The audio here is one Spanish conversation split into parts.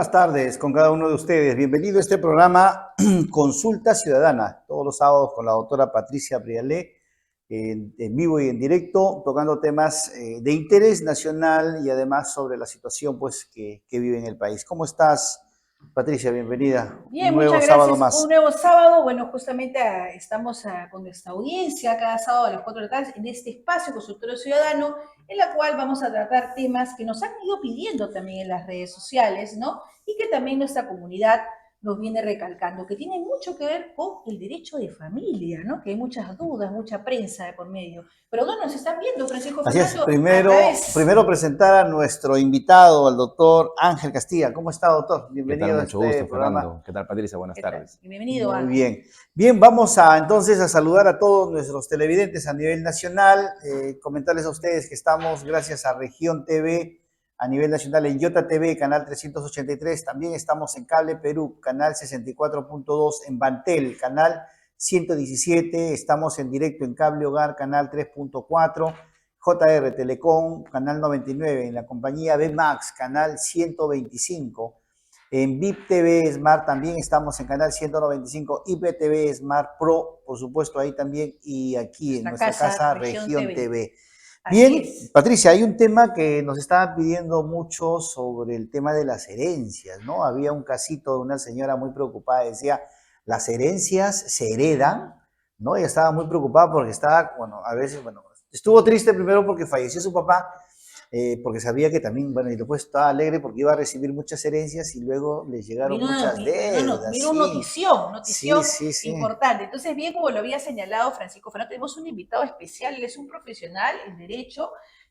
Buenas tardes con cada uno de ustedes. Bienvenido a este programa Consulta Ciudadana, todos los sábados con la doctora Patricia Brialé, en vivo y en directo, tocando temas de interés nacional y además sobre la situación pues, que vive en el país. ¿Cómo estás, Patricia? Bienvenida. Bien, Un nuevo muchas sábado gracias. más. Un nuevo sábado. Bueno, justamente estamos con nuestra audiencia cada sábado a las 4 de la tarde en este espacio Consultorio Ciudadano, en la cual vamos a tratar temas que nos han ido pidiendo también en las redes sociales, ¿no? Y que también nuestra comunidad nos viene recalcando, que tiene mucho que ver con el derecho de familia, ¿no? Que hay muchas dudas, mucha prensa de por medio. Pero ¿dónde nos están viendo, Francisco Así es, Fernando? A través. primero presentar a nuestro invitado, al doctor Ángel Castilla. ¿Cómo está, doctor? ¿Qué tal? Bienvenido a Mucho este gusto, programa. Fernando. ¿Qué tal, Patricia? Buenas tardes. Bienvenido, Muy Ángel. bien. Bien, vamos entonces a saludar a todos nuestros televidentes a nivel nacional, comentarles a ustedes que estamos gracias a Región TV a nivel nacional en Yota TV, canal 383, también estamos en Cable Perú, canal 64.2, en Bantel, canal 117, estamos en directo en Cable Hogar, canal 3.4, JR Telecom, canal 99, en la compañía B-Max, canal 125, en VIP TV Smart también estamos en canal 195, IPTV Smart Pro, por supuesto ahí también, y aquí en nuestra casa Región TV. Bien, Patricia, hay un tema que nos estaban pidiendo mucho sobre el tema de las herencias, ¿no? Había un casito de una señora muy preocupada, decía, las herencias se heredan, ¿no? Ella estaba muy preocupada porque estaba, bueno, a veces, bueno, estuvo triste primero porque falleció su papá, porque sabía que también, bueno, y después estaba alegre porque iba a recibir muchas herencias y luego les llegaron muchas deudas. Vino una notición Sí. importante. Entonces, bien como lo había señalado Francisco Fernando, tenemos un invitado especial, él es un profesional en Derecho,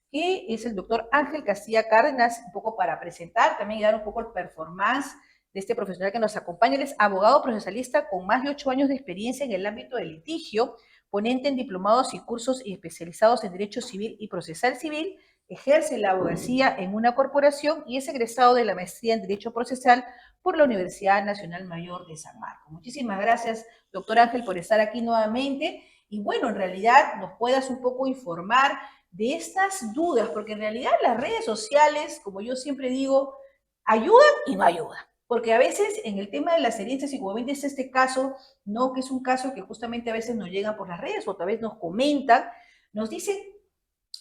que es el doctor Ángel Castilla Cárdenas, un poco para presentar, también dar un poco el performance de este profesional que nos acompaña. Él es abogado procesalista con más de 8 años de experiencia en el ámbito del litigio, ponente en diplomados y cursos especializados en Derecho Civil y Procesal Civil, ejerce la abogacía en una corporación y es egresado de la maestría en Derecho Procesal por la Universidad Nacional Mayor de San Marcos. Muchísimas gracias, doctor Ángel, por estar aquí nuevamente. Y bueno, en realidad nos puedas un poco informar de estas dudas, porque en realidad las redes sociales, como yo siempre digo, ayudan y no ayudan. Porque a veces en el tema de las herencias, y como ven es este caso, ¿no? Que es un caso que justamente a veces nos llega por las redes o tal vez nos comentan, nos dicen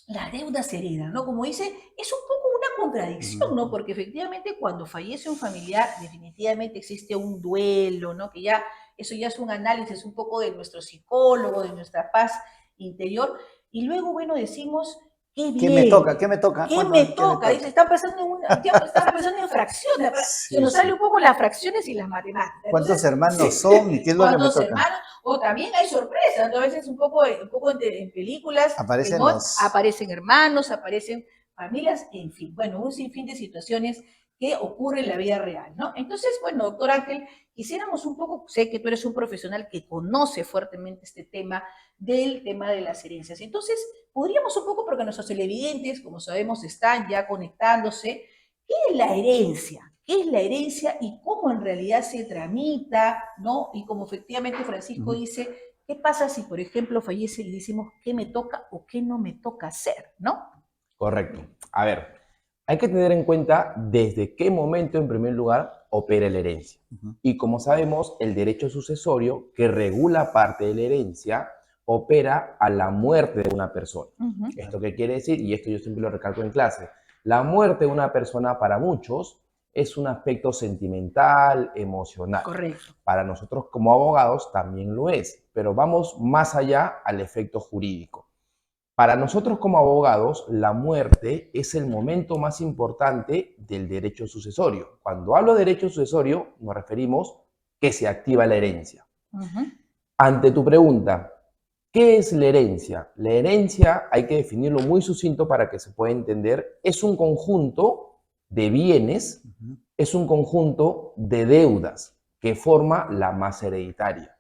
la deuda se hereda, ¿no? Como dice, es un poco una contradicción, ¿no? Porque efectivamente cuando fallece un familiar, definitivamente existe un duelo, ¿no? Que ya, eso ya es un análisis un poco de nuestro psicólogo, de nuestra paz interior, y luego, bueno, decimos, qué bien. ¿Qué me toca? ¿Qué me toca? ¿Qué me toca? Dice, están pensando en fracciones. Se nos sale un poco las fracciones y las matemáticas. ¿Cuántos hermanos son y qué es lo que me toca? ¿Cuántos hermanos? O también hay sorpresas, ¿no? A veces un poco en películas aparecen, aparecen hermanos, aparecen familias, en fin, bueno, un sinfín de situaciones que ocurren en la vida real, ¿no? Entonces, bueno, doctor Ángel, quisiéramos un poco, sé que tú eres un profesional que conoce fuertemente este tema del tema de las herencias. Entonces, podríamos un poco, porque nuestros televidentes, como sabemos, están ya conectándose, ¿qué es la herencia? ¿Qué es la herencia y cómo en realidad se tramita, ¿no? Y como efectivamente Francisco dice, ¿qué pasa si, por ejemplo, fallece y decimos qué me toca o qué no me toca hacer, ¿no? Correcto. A ver, hay que tener en cuenta desde qué momento, en primer lugar, opera la herencia. Y como sabemos, el derecho sucesorio, que regula parte de la herencia, opera a la muerte de una persona. ¿Esto qué quiere decir? Y esto yo siempre lo recalco en clase. La muerte de una persona para muchos es un aspecto sentimental, emocional. Correcto. Para nosotros como abogados también lo es, pero vamos más allá al efecto jurídico. Para nosotros como abogados, la muerte es el momento más importante del derecho sucesorio. Cuando hablo de derecho sucesorio, nos referimos que se activa la herencia. Ante tu pregunta, ¿qué es la herencia? La herencia, hay que definirlo muy sucinto para que se pueda entender, es un conjunto de bienes, es un conjunto de deudas que forma la masa hereditaria.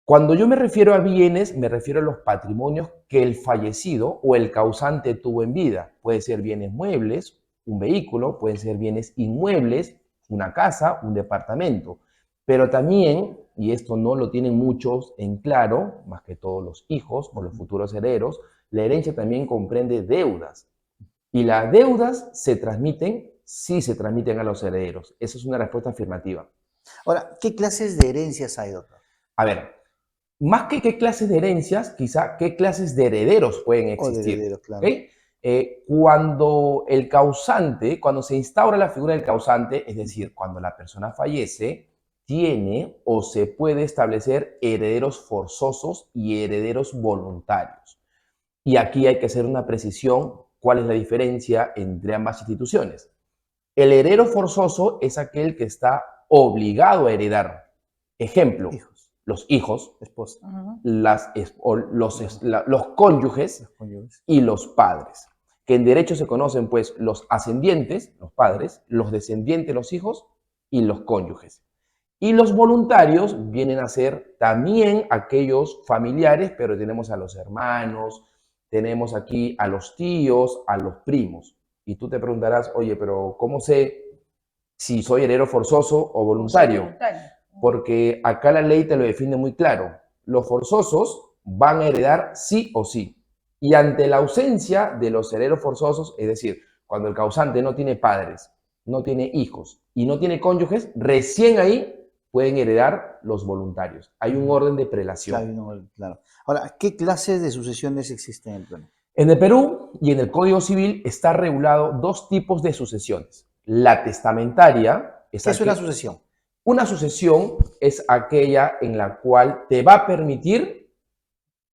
Cuando yo me refiero a bienes, me refiero a los patrimonios que el fallecido o el causante tuvo en vida. Puede ser bienes muebles, un vehículo, pueden ser bienes inmuebles, una casa, un departamento. Pero también, y esto no lo tienen muchos en claro, más que todos los hijos o los futuros herederos, la herencia también comprende deudas. Y las deudas se transmiten sí se transmiten a los herederos. Esa es una respuesta afirmativa. Ahora, ¿qué clases de herencias hay, doctor? A ver, más que qué clases de herencias, quizá qué clases de herederos pueden O de existir. herederos, claro. ¿Ok? Cuando el causante, cuando se instaura la figura del causante, es decir, cuando la persona fallece, tiene o se puede establecer herederos forzosos y herederos voluntarios. Y aquí hay que hacer una precisión, cuál es la diferencia entre ambas instituciones. El heredero forzoso es aquel que está obligado a heredar. Ejemplo, Hijos, los hijos, esposa, los cónyuges los cónyuges. y los padres, que en derecho se conocen pues los ascendientes, los padres, los descendientes, los hijos y los cónyuges. Y los voluntarios vienen a ser también aquellos familiares, pero tenemos a los hermanos, tenemos aquí a los tíos, a los primos. Y tú te preguntarás, oye, pero ¿cómo sé si soy heredero forzoso o voluntario? Porque acá la ley te lo define muy claro. Los forzosos van a heredar sí o sí. Y ante la ausencia de los herederos forzosos, es decir, cuando el causante no tiene padres, no tiene hijos y no tiene cónyuges, recién ahí pueden heredar los voluntarios. Hay un orden de prelación. Claro, no, claro. Ahora, ¿qué clases de sucesiones existen en el Perú? En el Perú y en el Código Civil está regulado dos tipos de sucesiones. La testamentaria ¿Qué es una sucesión? Una sucesión es aquella en la cual te va a permitir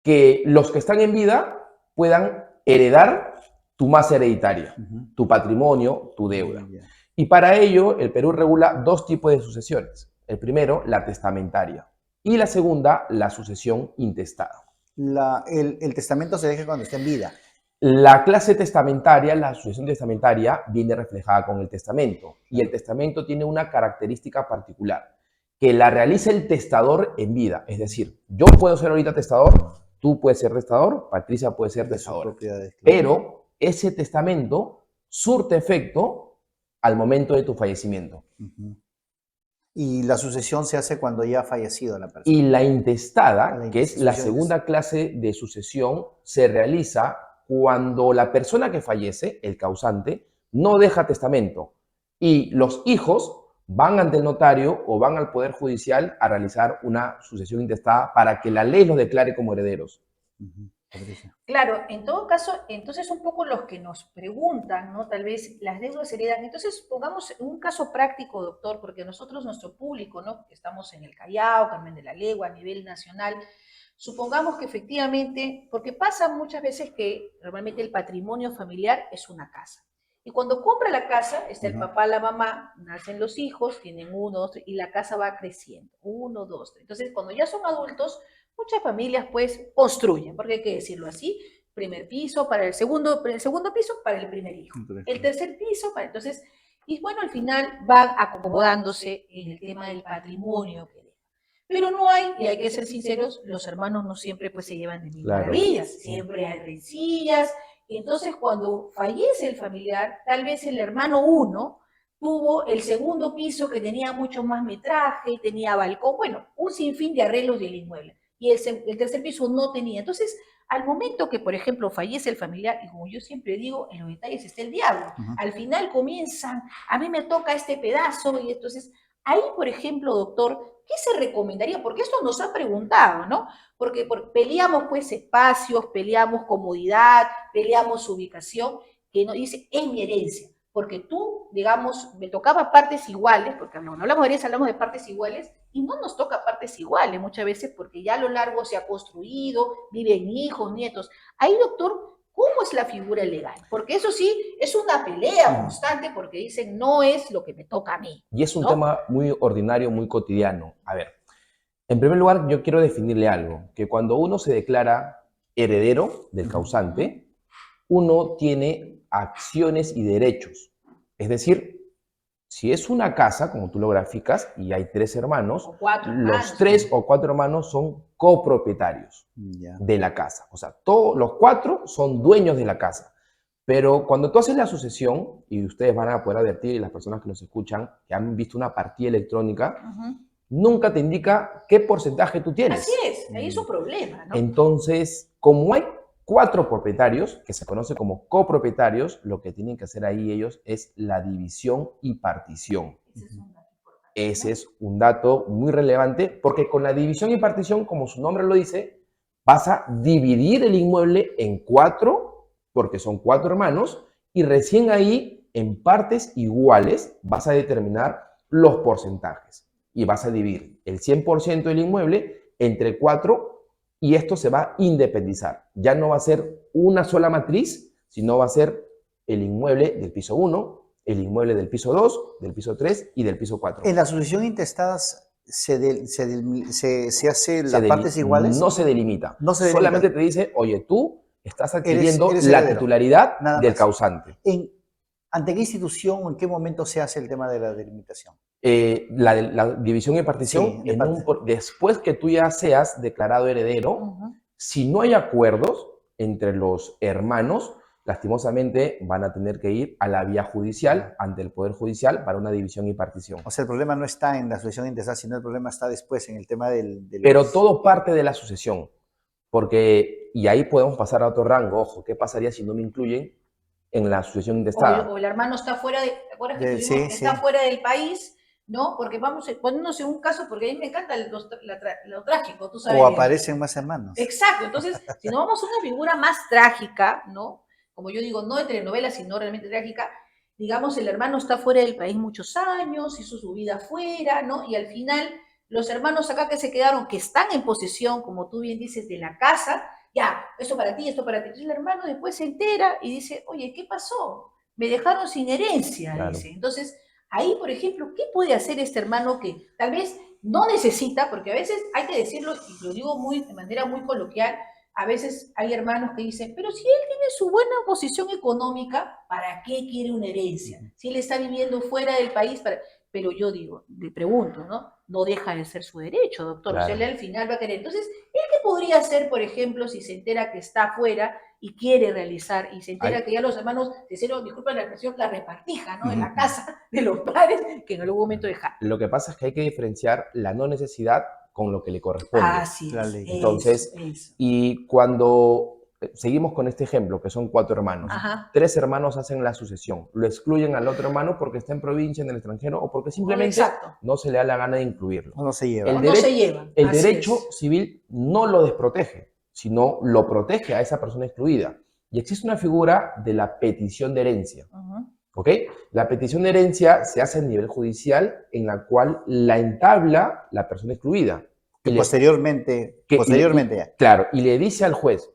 que los que están en vida puedan heredar tu masa hereditaria, tu patrimonio, tu deuda. Y para ello, el Perú regula dos tipos de sucesiones. El primero, la testamentaria, y la segunda, la sucesión intestada. El testamento se deja cuando está en vida. La clase testamentaria, la sucesión testamentaria, viene reflejada con el testamento. Y el testamento tiene una característica particular, que la realiza el testador en vida. Es decir, yo puedo ser ahorita testador, tú puedes ser testador, Patricia puede ser testadora. Claro. Pero ese testamento surte efecto al momento de tu fallecimiento. Y la sucesión se hace cuando ya ha fallecido la persona. Y la intestada, que es la segunda clase de sucesión, se realiza cuando la persona que fallece, el causante, no deja testamento y los hijos van ante el notario o van al Poder Judicial a realizar una sucesión intestada para que la ley los declare como herederos. Claro, en todo caso, entonces un poco los que nos preguntan, ¿no? Tal vez las deudas heredan. Entonces, pongamos un caso práctico, doctor, porque nosotros, nuestro público, ¿no? Que estamos en el Callao, Carmen de la Legua, a nivel nacional, supongamos que efectivamente, porque pasa muchas veces que normalmente el patrimonio familiar es una casa. Y cuando compra la casa, está el papá, la mamá, nacen los hijos, tienen 1, 2, 3, y la casa va creciendo. 1, 2, 3. Entonces, cuando ya son adultos, muchas familias pues construyen, porque hay que decirlo así, primer piso para el segundo piso para el primer hijo, el tercer piso para entonces, y bueno, al final van acomodándose en el tema del patrimonio que deja. Pero no hay, y hay que ser sinceros, los hermanos no siempre pues se llevan de mil maravillas, siempre hay rencillas, y entonces cuando fallece el familiar, tal vez el hermano 1 tuvo el segundo piso que tenía mucho más metraje, tenía balcón, bueno, un sinfín de arreglos del inmueble. Y el tercer piso no tenía. Entonces, al momento que, por ejemplo, fallece el familiar, y como yo siempre digo, en los detalles está el diablo. Al final comienzan, a mí me toca este pedazo, y entonces, ahí, por ejemplo, doctor, ¿qué se recomendaría? Porque esto nos han preguntado, ¿no? Porque peleamos, pues, espacios, peleamos comodidad, peleamos ubicación, que nos dice, es mi herencia. Porque tú, digamos, me tocaba partes iguales, porque cuando hablamos de herencia, hablamos de partes iguales, y no nos toca partes iguales muchas veces porque ya a lo largo se ha construido, viven hijos, nietos. Ahí, doctor, ¿cómo es la figura legal? Porque eso sí, es una pelea constante porque dicen, no es lo que me toca a mí. Y es un tema muy ordinario, muy cotidiano. A ver, en primer lugar, yo quiero definirle algo, que cuando uno se declara heredero del causante, uno tiene acciones y derechos. Es decir, si es una casa, como tú lo graficas, y hay 3 hermanos, los 3 o 4 hermanos son copropietarios de la casa. O sea, todos los 4 son dueños de la casa. Pero cuando tú haces la sucesión, y ustedes van a poder advertir, y las personas que nos escuchan, que han visto una partida electrónica, nunca te indica qué porcentaje tú tienes. Así es, ahí es un problema, ¿no? Entonces, como hay 4 propietarios, que se conoce como copropietarios, lo que tienen que hacer ahí ellos es la división y partición. Ese es un dato muy relevante porque con la división y partición, como su nombre lo dice, vas a dividir el inmueble en 4, porque son 4 hermanos, y recién ahí, en partes iguales, vas a determinar los porcentajes. Y vas a dividir el 100% del inmueble entre 4 y esto se va a independizar. Ya no va a ser una sola matriz, sino va a ser el inmueble del piso 1, el inmueble del piso 2, del piso 3 y del piso 4. ¿En la sucesión intestada se hace las partes iguales? No se delimita. No se delimita. Solamente te dice, oye, tú estás adquiriendo Eres la heredero. titularidad Nada del más. causante. ¿Ante qué institución o en qué momento se hace el tema de la delimitación? La división y partición, Sí, después que tú ya seas declarado heredero, si no hay acuerdos entre los hermanos, lastimosamente van a tener que ir a la vía judicial, ante el Poder Judicial, para una división y partición. O sea, el problema no está en la sucesión intestada, sino el problema está después en el tema del... Pero todo parte de la sucesión, porque, y ahí podemos pasar a otro rango, ojo, ¿qué pasaría si no me incluyen en la sucesión intestada? O el hermano está fuera de... ¿Te acuerdas que Sí, está sí. fuera del país? ¿No? Porque vamos poniéndose un caso, porque a mí me encanta lo trágico, tú sabes. O aparecen más hermanos. Exacto, entonces, si nos vamos a una figura más trágica, ¿no? Como yo digo, no de telenovela, sino realmente trágica, digamos, el hermano está fuera del país muchos años, hizo su vida fuera, ¿no? Y al final, los hermanos acá que se quedaron, que están en posesión, como tú bien dices, de la casa, ya, esto para ti, esto para ti. Entonces el hermano después se entera y dice, oye, ¿qué pasó? Me dejaron sin herencia, Claro. dice. Entonces, ahí, por ejemplo, ¿qué puede hacer este hermano que tal vez no necesita? Porque a veces hay que decirlo, y lo digo de manera muy coloquial, a veces hay hermanos que dicen, pero si él tiene su buena posición económica, ¿para qué quiere una herencia? Si él está viviendo fuera del país, pero yo digo, le pregunto, ¿no? No deja de ser su derecho, doctor. Claro. O sea, él al final va a querer. Entonces, ¿él qué podría hacer, por ejemplo, si se entera que está afuera y quiere realizar, y se entera que ya los hermanos se hicieron, disculpen la expresión, la repartija, ¿no? En la casa de los padres que en algún momento dejaron. Lo que pasa es que hay que diferenciar la no necesidad con lo que le corresponde. Así La es. ley. Entonces, eso. y cuando seguimos con este ejemplo, que son 4 hermanos, Ajá. 3 hermanos hacen la sucesión, lo excluyen al otro hermano porque está en provincia, en el extranjero, o porque simplemente Exacto. no se le da la gana de incluirlo. No se lleva. El No derecho- se llevan. El Así derecho es. civil no lo desprotege, sino lo protege a esa persona excluida. Y existe una figura de la petición de herencia. Ujú. ¿Ok? La petición de herencia se hace a nivel judicial, en la cual la entabla la persona excluida. Que Y le- posteriormente ya. Claro, y le dice al juez,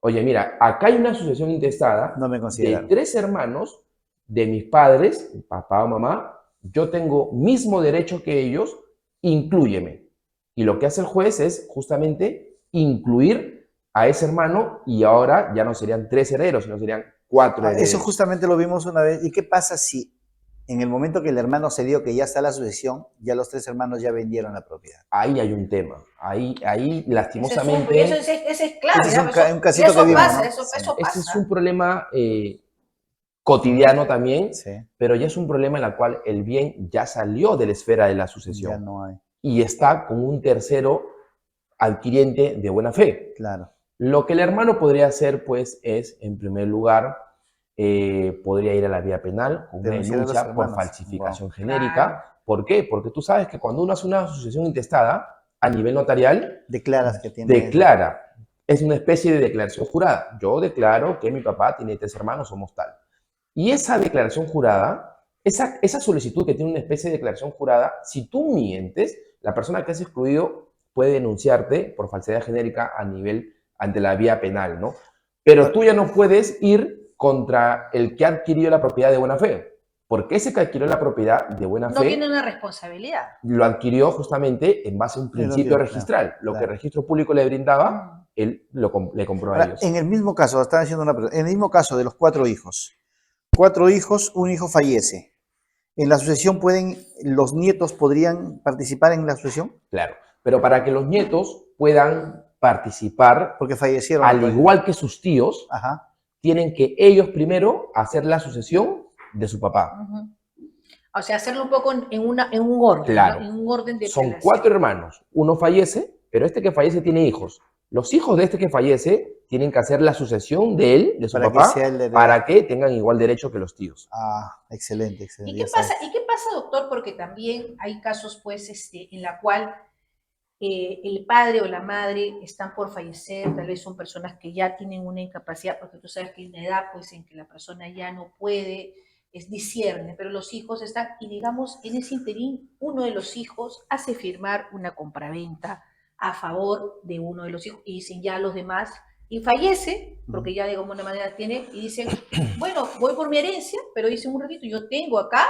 oye, mira, acá hay una sucesión intestada No me de consideraron. 3 hermanos de mis padres, papá o mamá, yo tengo mismo derecho que ellos, inclúyeme. Y lo que hace el juez es justamente incluir a ese hermano y ahora ya no serían 3 herederos, sino serían 4 herederos. Eso justamente lo vimos una vez. ¿Y qué pasa si en el momento que el hermano se dio que ya está la sucesión, ya los 3 hermanos ya vendieron la propiedad? Ahí hay un tema. Ahí lastimosamente... Ese es clave. Ese es ¿no? un casito eso que vimos, pasa, ¿no? eso Ese pasa. es un problema cotidiano también, Sí, pero ya es un problema en el cual el bien ya salió de la esfera de la ya sucesión no hay. y está con un tercero adquiriente de buena fe. Claro. Lo que el hermano podría hacer, pues, es, en primer lugar, podría ir a la vía penal con una Denunciar a los denuncia por hermanos. falsificación Wow. genérica. Claro. ¿Por qué? Porque tú sabes que cuando uno hace una sucesión intestada, a nivel notarial, Declaras que tiene. declara, es una especie de declaración jurada. Yo declaro que mi papá tiene 3 hermanos, somos tal. Y esa declaración jurada, esa solicitud que tiene una especie de declaración jurada, si tú mientes, la persona que has excluido puede denunciarte por falsedad genérica ante la vía penal, ¿no? Pero tú ya no puedes ir contra el que ha adquirido la propiedad de buena fe, porque ese que adquirió la propiedad de buena No fe tiene una responsabilidad. lo adquirió justamente en base a un principio registral. Lo que el registro público le brindaba, él le compró a Ahora, ellos. en el mismo caso, están haciendo una pregunta, en el mismo caso de los 4 hijos, 4 hijos, un hijo fallece. ¿En la sucesión los nietos podrían participar en la sucesión? Claro, pero para que los nietos puedan participar, Porque fallecieron. al igual que sus tíos, Ajá. tienen que ellos primero hacer la sucesión de su papá. Ujú. O sea, hacerlo un poco en un orden, Claro. ¿no? En un orden de Son prelación. 4 hermanos, uno fallece, pero este que fallece tiene hijos. Los hijos de este que fallece tienen que hacer la sucesión de él, de su Para que papá, sea el heredero. para que tengan igual derecho que los tíos. Ah, excelente, ¿Y excelente. qué Ya sabes. pasa, doctor? Porque también hay casos, pues, en la cual el padre o la madre están por fallecer, tal vez son personas que ya tienen una incapacidad, porque tú sabes que hay una edad, pues, en que la persona ya no puede, es discierne, pero los hijos están, y digamos, en ese interín, uno de los hijos hace firmar una compraventa a favor de uno de los hijos, y dicen ya los demás, y fallece, porque ya de alguna manera tiene, y dicen, bueno, voy por mi herencia, pero dicen un ratito, yo tengo acá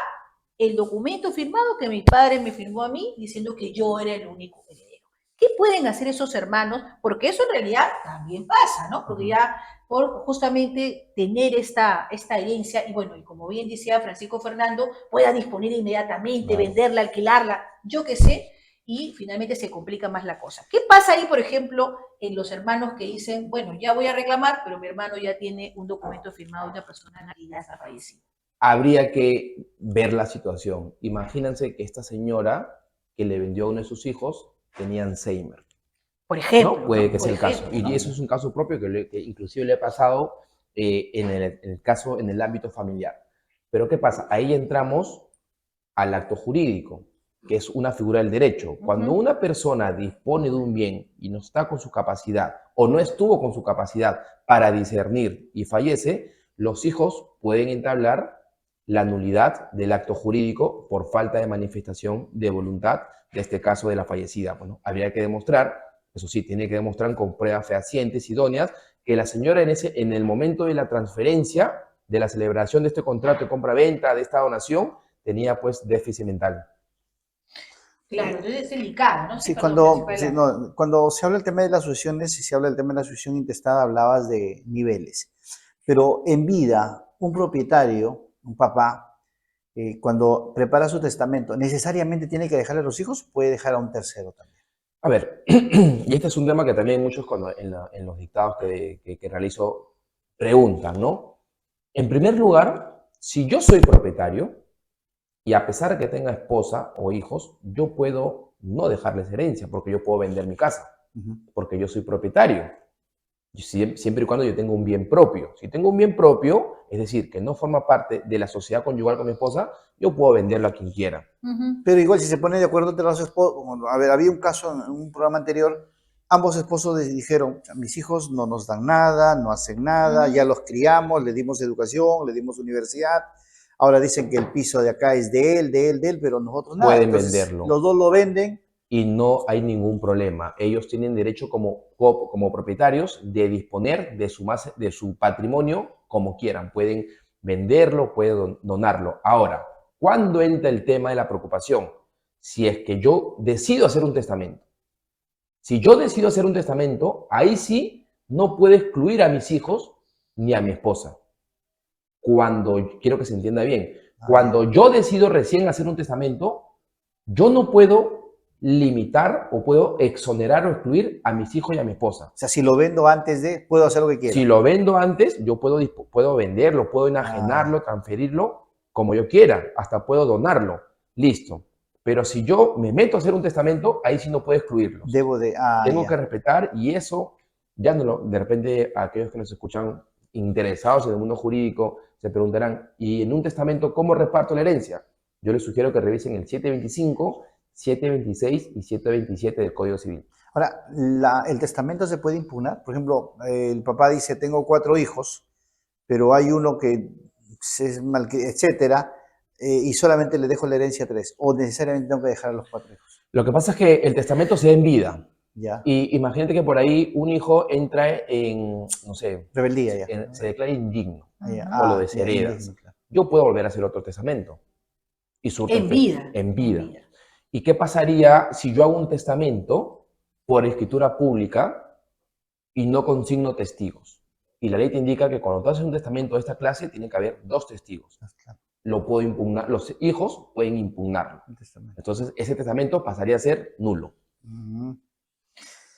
el documento firmado que mi padre me firmó a mí diciendo que yo era el único heredero. ¿Qué pueden hacer esos hermanos? Porque eso en realidad también pasa, ¿no? Porque ya por justamente tener esta herencia, y bueno, y como bien decía Francisco Fernando, pueda disponer inmediatamente, Claro. venderla, alquilarla, yo qué sé, y finalmente se complica más la cosa. ¿Qué pasa ahí, por ejemplo, en los hermanos que dicen, bueno, ya voy a reclamar, pero mi hermano ya tiene un documento firmado de una persona que ya está fallecida? Habría que ver la situación. Imagínense que esta señora que le vendió a uno de sus hijos tenía Alzheimer, Por ejemplo, ¿no? Puede ¿no? que Por sea el caso. ejemplo, Y ¿no? eso es un caso propio que inclusive le ha pasado en el caso, en el ámbito familiar. Pero ¿qué pasa? Ahí entramos al acto jurídico, que es una figura del derecho. Cuando una persona dispone de un bien y no está con su capacidad o no estuvo con su capacidad para discernir y fallece, los hijos pueden entablar la nulidad del acto jurídico por falta de manifestación de voluntad, de este caso de la fallecida. Bueno, habría que demostrar, eso sí, tiene que demostrar con pruebas fehacientes, idóneas, que la señora en el momento de la transferencia, de la celebración de este contrato de compra-venta, de esta donación, tenía pues déficit mental. Claro, entonces es delicado, ¿no? Sí, Sí, perdón, Francisco, sí, adelante. no, cuando se habla del tema de las sucesiones, si se habla del tema de la sucesión intestada, hablabas de niveles. Pero en vida, un propietario, un papá, cuando prepara su testamento, ¿necesariamente tiene que dejarle a los hijos? Puede dejar a un tercero también. A ver, y este es un tema que también muchos cuando en los dictados que realizo preguntan, ¿no? En primer lugar, si yo soy propietario y a pesar de que tenga esposa o hijos, yo puedo no dejarles herencia porque yo puedo vender mi casa, porque yo soy propietario. Siempre y cuando yo tenga un bien propio. Si tengo un bien propio, es decir, que no forma parte de la sociedad conyugal con mi esposa, yo puedo venderlo a quien quiera. Pero igual, si se pone de acuerdo entre los esposos, a ver, había un caso en un programa anterior, ambos esposos dijeron, mis hijos no nos dan nada, no hacen nada, ya los criamos, le dimos educación, le dimos universidad, ahora dicen que el piso de acá es de él, de él, de él, pero nosotros nada. Pueden Entonces, venderlo. los dos lo venden. Y no hay ningún problema. Ellos tienen derecho como propietarios de disponer de su patrimonio como quieran. Pueden venderlo, pueden donarlo. Ahora, ¿cuándo entra el tema de la preocupación? Si es que yo decido hacer un testamento. Si yo decido hacer un testamento, ahí sí no puedo excluir a mis hijos ni a mi esposa. Quiero que se entienda bien, cuando yo decido recién hacer un testamento, yo no puedo limitar o puedo exonerar o excluir a mis hijos y a mi esposa. O sea, si lo vendo antes de, puedo hacer lo que quiera. Si lo vendo antes, yo puedo venderlo, puedo enajenarlo, transferirlo como yo quiera, hasta puedo donarlo. Listo. Pero si yo me meto a hacer un testamento, ahí sí no puedo excluirlos. Tengo Ya. que respetar y eso, ya no lo, de repente aquellos que nos escuchan interesados en el mundo jurídico se preguntarán, ¿y en un testamento cómo reparto la herencia? Yo les sugiero que revisen el 725, 726 y 727 del Código Civil. Ahora, ¿el testamento se puede impugnar? Por ejemplo, el papá dice, tengo 4 hijos, pero hay uno que es mal, etcétera, y solamente le dejo la herencia a 3, o necesariamente tengo que dejar a los 4 hijos. Lo que pasa es que el testamento se da en vida. Ya. Y imagínate que por ahí un hijo entra en, no sé, Rebeldía ya. se declara indigno Ya. o lo desheredas. Indigno, claro. Yo puedo volver a hacer otro testamento. Y En vida. En vida. ¿Y qué pasaría si yo hago un testamento por escritura pública y no consigno testigos? Y la ley te indica que cuando tú haces un testamento de esta clase tiene que haber 2 testigos. Claro. Lo puedo impugnar, los hijos pueden impugnarlo. Entonces ese testamento pasaría a ser nulo.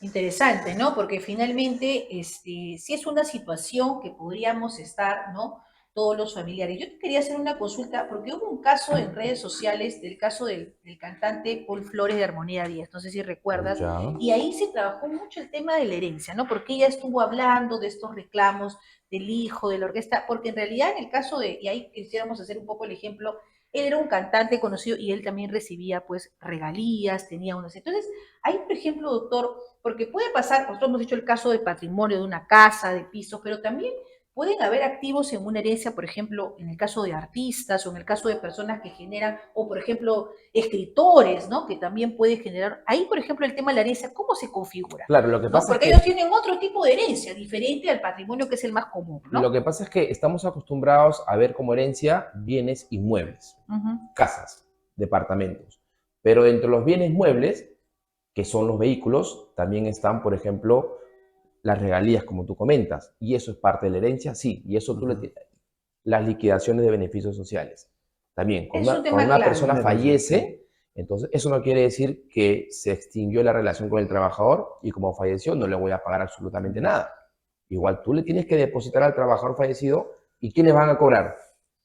Interesante, ¿no? Porque finalmente, si es una situación que podríamos estar, ¿no? todos los familiares. Yo te quería hacer una consulta porque hubo un caso en redes sociales del caso del cantante Paul Flores de Armonía 10, no sé si recuerdas, Ya. y ahí se trabajó mucho el tema de la herencia, ¿no? Porque ella estuvo hablando de estos reclamos del hijo, de la orquesta, porque en realidad en el caso de, y ahí quisiéramos hacer un poco el ejemplo, él era un cantante conocido y él también recibía pues regalías, tenía unas. Entonces, ahí, por ejemplo, doctor, porque puede pasar, nosotros hemos dicho el caso de patrimonio, de una casa, de pisos, pero también pueden haber activos en una herencia, por ejemplo, en el caso de artistas o en el caso de personas que generan, o por ejemplo, escritores, ¿no? Que también puede generar. Ahí, por ejemplo, el tema de la herencia, ¿cómo se configura? Claro, lo que ¿No? pasa es Porque que ellos tienen otro tipo de herencia, diferente al patrimonio que es el más común, Lo ¿no? que pasa es que estamos acostumbrados a ver como herencia bienes inmuebles, casas, departamentos. Pero dentro de los bienes muebles, que son los vehículos, también están, por ejemplo, las regalías, como tú comentas. Y eso es parte de la herencia, sí. Y eso tú le tienes. Las liquidaciones de beneficios sociales. También, Es un cuando tema una clave. persona fallece, entonces eso no quiere decir que se extinguió la relación con el trabajador y como falleció no le voy a pagar absolutamente nada. Igual tú le tienes que depositar al trabajador fallecido y ¿quiénes van a cobrar?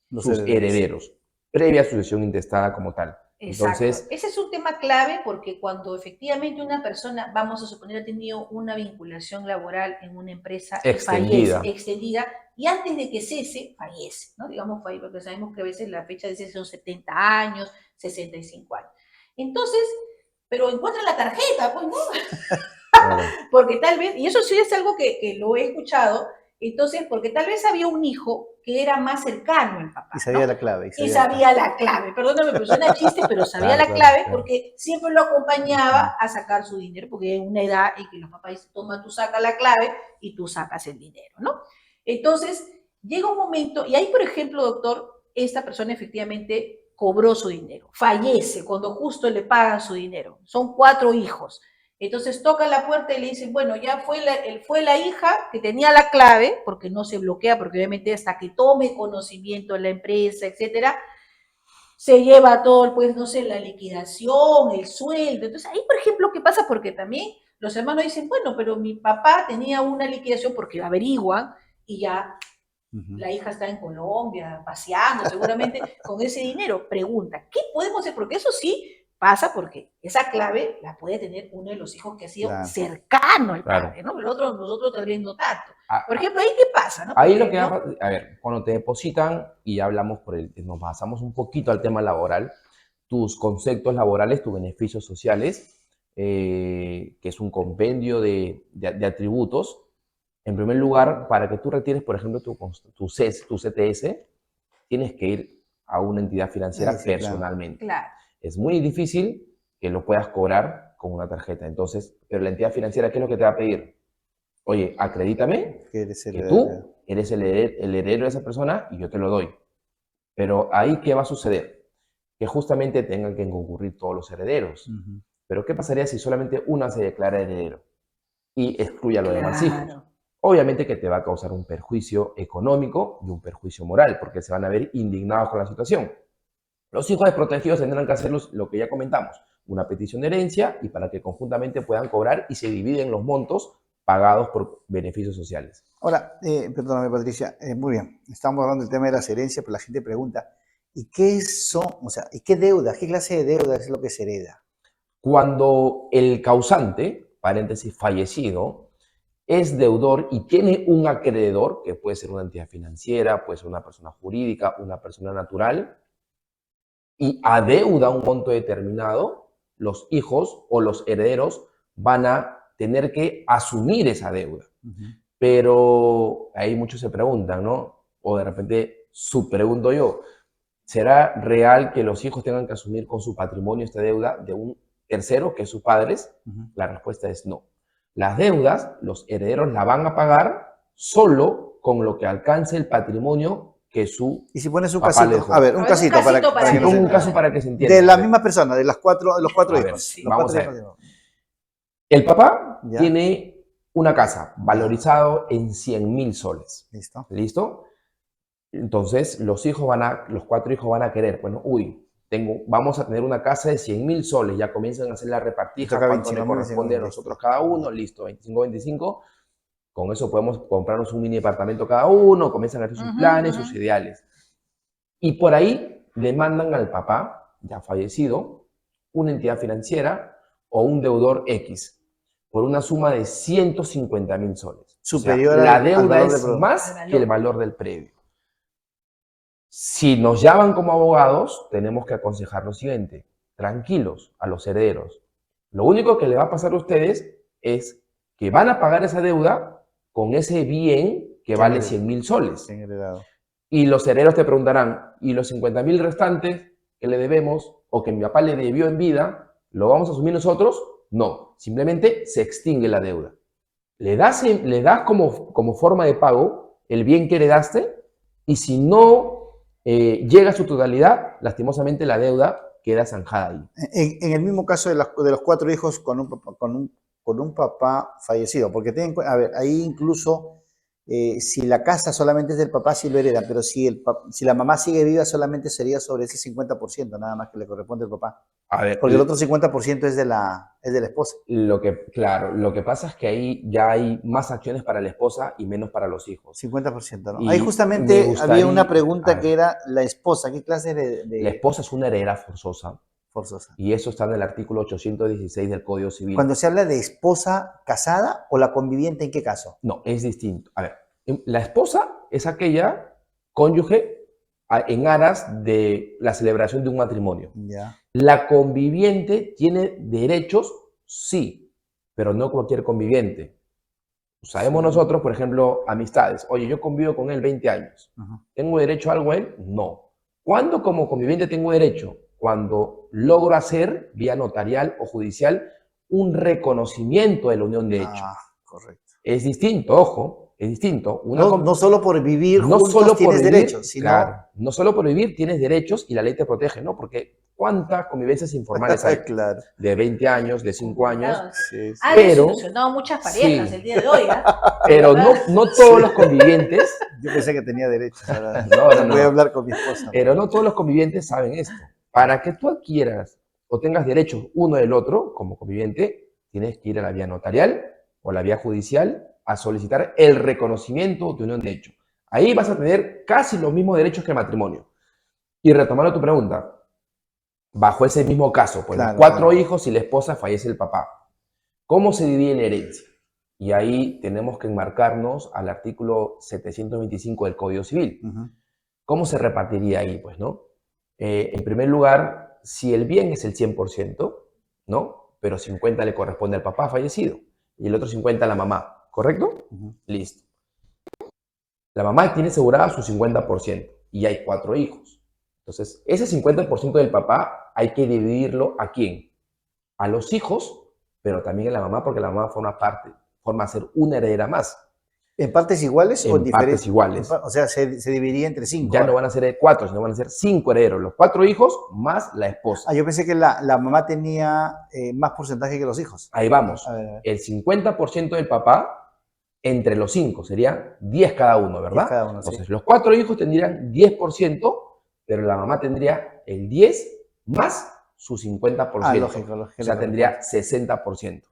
Sus herederos, previa sucesión intestada como tal. Exacto. Entonces, Ese es un tema clave porque cuando efectivamente una persona, vamos a suponer, ha tenido una vinculación laboral en una empresa y fallece, extendida, y antes de que cese, fallece, ¿no? Digamos, porque sabemos que a veces la fecha de cese son 70 años, 65 años. Entonces, pero encuentran la tarjeta, pues, ¿no? Porque tal vez, y eso sí es algo que lo he escuchado, entonces, porque tal vez había un hijo que era más cercano al papá. Y sabía ¿no? la clave. Y sabía la clave. Perdóname, pero suena chiste, pero sabía la clave porque siempre lo acompañaba a sacar su dinero, porque es una edad en que los papás dicen, toma, tú sacas la clave y tú sacas el dinero, ¿no? Entonces, llega un momento, y ahí, por ejemplo, doctor, esta persona efectivamente cobró su dinero, fallece cuando justo le pagan su dinero. Son 4 hijos. Entonces toca la puerta y le dicen, bueno, ya fue la hija que tenía la clave, porque no se bloquea, porque obviamente hasta que tome conocimiento de la empresa, etcétera, se lleva todo, pues, no sé, la liquidación, el sueldo. Entonces ahí, por ejemplo, ¿qué pasa? Porque también los hermanos dicen, bueno, pero mi papá tenía una liquidación porque averiguan y ya la hija está en Colombia, paseando seguramente con ese dinero. Pregunta, ¿qué podemos hacer? Porque eso sí pasa porque esa clave la puede tener uno de los hijos que ha sido cercano al padre, ¿no? Nosotros tal vez no tanto. Por ejemplo, ¿ahí qué pasa? ¿no? Ahí lo que a ver, cuando te depositan y hablamos nos pasamos un poquito al tema laboral, tus conceptos laborales, tus beneficios sociales, que es un compendio de atributos. En primer lugar, para que tú retires, por ejemplo, tu CTS, tienes que ir a una entidad financiera personalmente. Claro. Es muy difícil que lo puedas cobrar con una tarjeta. Entonces, pero la entidad financiera, ¿qué es lo que te va a pedir? Oye, acredítame que tú eres el heredero de esa persona y yo te lo doy. Pero ahí, ¿qué va a suceder? Que justamente tengan que concurrir todos los herederos. Pero ¿qué pasaría si solamente una se declara heredero y excluye a los demás hijos? Obviamente que te va a causar un perjuicio económico y un perjuicio moral, porque se van a ver indignados con la situación. Los hijos desprotegidos tendrán que hacer lo que ya comentamos, una petición de herencia y para que conjuntamente puedan cobrar y se dividen los montos pagados por beneficios sociales. Ahora, perdóname Patricia, muy bien, estamos hablando del tema de las herencias, pero la gente pregunta, ¿y qué son, o sea, y qué deuda, qué clase de deuda es lo que se hereda? Cuando el causante, paréntesis, fallecido, es deudor y tiene un acreedor, que puede ser una entidad financiera, puede ser una persona jurídica, una persona natural, y adeuda un monto determinado, los hijos o los herederos van a tener que asumir esa deuda. Pero ahí muchos se preguntan, ¿no? O de repente subpregunto yo, ¿será real que los hijos tengan que asumir con su patrimonio esta deuda de un tercero, que es sus padres? La respuesta es no. Las deudas, los herederos la van a pagar solo con lo que alcance el patrimonio que su y si pones un casito, a ver, un casito para que se entienda. De la misma persona, de los cuatro hijos. Sí. Vamos a ver. El papá tiene una casa valorizado en 100.000 soles. ¿Listo? Entonces, los 4 hijos van a querer, bueno, vamos a tener una casa de 100.000 soles, ya comienzan a hacer la repartija, cuánto le corresponde a nosotros cada uno, listo, 25, 25. Con eso podemos comprarnos un mini departamento cada uno, comienzan a hacer sus planes, sus ideales. Y por ahí le mandan al papá, ya fallecido, una entidad financiera o un deudor X, por una suma de 150.000 soles. Superior o sea, la al deuda valor del es producto. más que el valor del predio. Si nos llaman como abogados, tenemos que aconsejar lo siguiente: tranquilos a los herederos. Lo único que le va a pasar a ustedes es que van a pagar esa deuda con ese bien que vale 100.000 soles. Bien heredado. Y los herederos te preguntarán, ¿y los 50.000 restantes que le debemos o que mi papá le debió en vida, lo vamos a asumir nosotros? No, simplemente se extingue la deuda. Le das como forma de pago el bien que heredaste, y si no llega a su totalidad, lastimosamente la deuda queda zanjada ahí. En el mismo caso de los 4 hijos con un papá fallecido, porque a ver, ahí incluso si la casa solamente es del papá, sí lo hereda, pero si la mamá sigue viva, solamente sería sobre ese 50%, nada más que le corresponde al papá. A ver, Porque el otro 50% es de la esposa. Claro, lo que pasa es que ahí ya hay más acciones para la esposa y menos para los hijos. 50%, ¿no? Y Ahí justamente me gustaría, había una pregunta que era la esposa. ¿Qué clase La esposa es una heredera forzosa. Forzosa? Y eso está en el artículo 816 del Código Civil. Cuando se habla de esposa casada o la conviviente, ¿en qué caso? No, es distinto. A ver, la esposa es aquella cónyuge en aras de la celebración de un matrimonio. Ya. La conviviente tiene derechos, sí, pero no cualquier conviviente. Sabemos nosotros, por ejemplo, amistades. Oye, yo convivo con él 20 años. ¿Tengo derecho a algo a él? No. ¿Cuándo como conviviente tengo derecho? Cuando logro hacer, vía notarial o judicial, un reconocimiento de la unión de hecho. Correcto. Es distinto, ojo, es distinto. No solo por vivir no juntos solo tienes por vivir, derechos, sino... Claro, no solo por vivir tienes derechos y la ley te protege, ¿no? Porque ¿cuántas convivencias informales hay? Claro. De 20 años, de 5 años. Sí, sí. Pero, desilusionado muchas parejas el día de hoy, ¿eh? Pero no todos los convivientes... Yo pensé que tenía derechos. No. Voy a hablar con mi esposa. Pero no todos los convivientes saben esto. Para que tú adquieras o tengas derechos uno del otro como conviviente, tienes que ir a la vía notarial o la vía judicial a solicitar el reconocimiento de unión de hecho. Ahí vas a tener casi los mismos derechos que el matrimonio. Y retomando tu pregunta, bajo ese mismo caso, pues los 4 hijos y la esposa, fallece el papá. ¿Cómo se divide la herencia? Y ahí tenemos que enmarcarnos al artículo 725 del Código Civil. ¿Cómo se repartiría ahí? Pues, ¿no? En primer lugar, si el bien es el 100%, ¿no? Pero 50 le corresponde al papá fallecido y el otro 50 a la mamá, ¿correcto? Listo. La mamá tiene asegurada su 50% y hay 4 hijos. Entonces, ese 50% del papá hay que dividirlo ¿a quién? A los hijos, pero también a la mamá, porque la mamá forma a ser una heredera más. ¿En partes iguales o en diferentes? Partes iguales. O sea, se dividiría entre 5. Ya no van a ser 4, sino van a ser 5 herederos. Los 4 hijos más la esposa. Yo pensé que la mamá tenía más porcentaje que los hijos. Ahí vamos. A ver. El 50% del papá entre los 5. Sería 10 cada uno, ¿verdad? 10 cada uno, entonces, sí. los 4 hijos tendrían 10%, pero la mamá tendría el 10 más su 50%. Lógico. O sea, tendría 60%.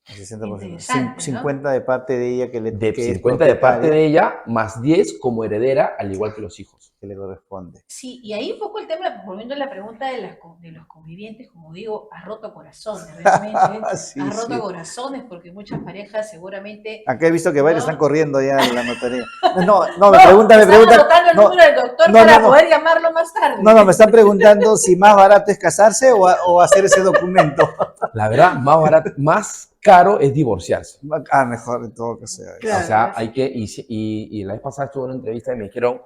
60%. 50 de parte de ella que le de 50 de parte de ella, más 10 como heredera, al igual que los hijos. Que le corresponde. Sí, y ahí un poco el tema, volviendo a la pregunta de los convivientes, como digo, ha roto corazones, realmente. Sí, ha roto corazones porque muchas parejas seguramente... Acá he visto que varios están corriendo ya en la notaría. No, me preguntan. Anotando el número del doctor para poder llamarlo más tarde. No, me están preguntando si más barato es casarse o hacer ese documento. La verdad, más barato, más caro es divorciarse. Mejor en todo caso. Claro, o sea, hay que, y la vez pasada estuve en una entrevista y me dijeron,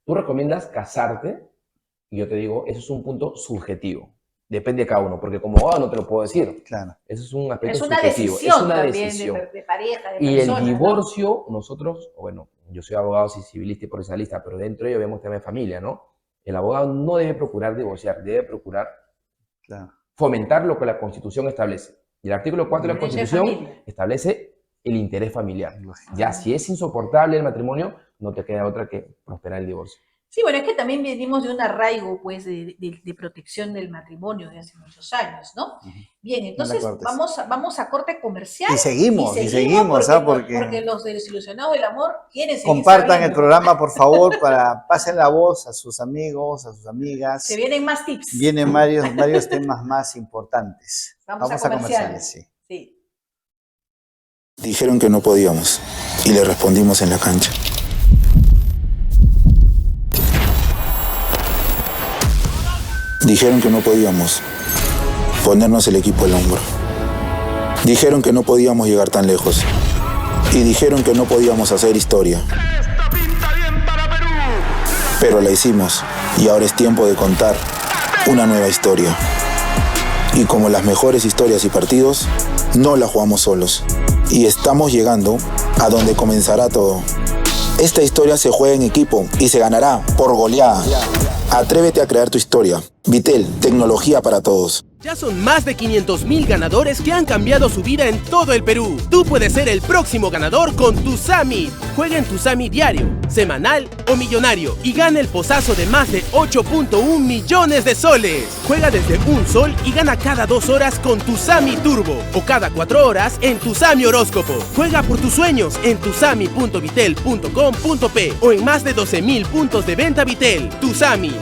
¿tú recomiendas casarte? Y yo te digo, eso es un punto subjetivo. Depende de cada uno, porque como abogado no te lo puedo decir. Claro. Eso es un aspecto es una subjetivo. decisión Es una también decisión. de pareja, de y persona, el divorcio, ¿no? Nosotros, bueno, yo soy abogado civilista y procesalista, pero dentro de ello vemos tema de familia, ¿no? El abogado no debe procurar divorciar, debe procurar fomentar lo que la Constitución establece. Y el artículo 4 de la Constitución establece el interés familiar. Ya si es insoportable el matrimonio, no te queda otra que prosperar el divorcio. Sí, bueno, es que también venimos de un arraigo, pues, de protección del matrimonio de hace muchos años, ¿no? Bien, No la entonces cortes. vamos a corte comercial Y seguimos, porque, ¿ah? Porque porque los desilusionados del amor quieren seguir compartan el sabiendo. programa, por favor, para pasen la voz a sus amigos, a sus Se amigas. vienen más tips. Vienen varios temas más importantes. Vamos a comerciales, comerciales. sí. Sí. Dijeron que no podíamos y le respondimos en la cancha. Dijeron que no podíamos ponernos el equipo al hombro. Dijeron que no podíamos llegar tan lejos. Y dijeron que no podíamos hacer historia. Esta pinta bien para Perú. Pero la hicimos y ahora es tiempo de contar una nueva historia. Y como las mejores historias y partidos, no la jugamos solos. Y estamos llegando a donde comenzará todo. Esta historia se juega en equipo y se ganará por goleada. Atrévete a crear tu historia. Vitel, tecnología para todos. Ya son más de 500.000 ganadores que han cambiado su vida en todo el Perú. Tú puedes ser el próximo ganador con tu Summit. Juega en tu Summit diario, semanal o millonario y gana el posazo de más de 8.1 millones de soles. Juega desde un sol y gana cada 2 horas con tu Summit Turbo o cada 4 horas en tu Summit Horóscopo. Juega por tus sueños en tusami.vitel.com.p o en más de 12.000 puntos de venta Vitel. Tu Summit.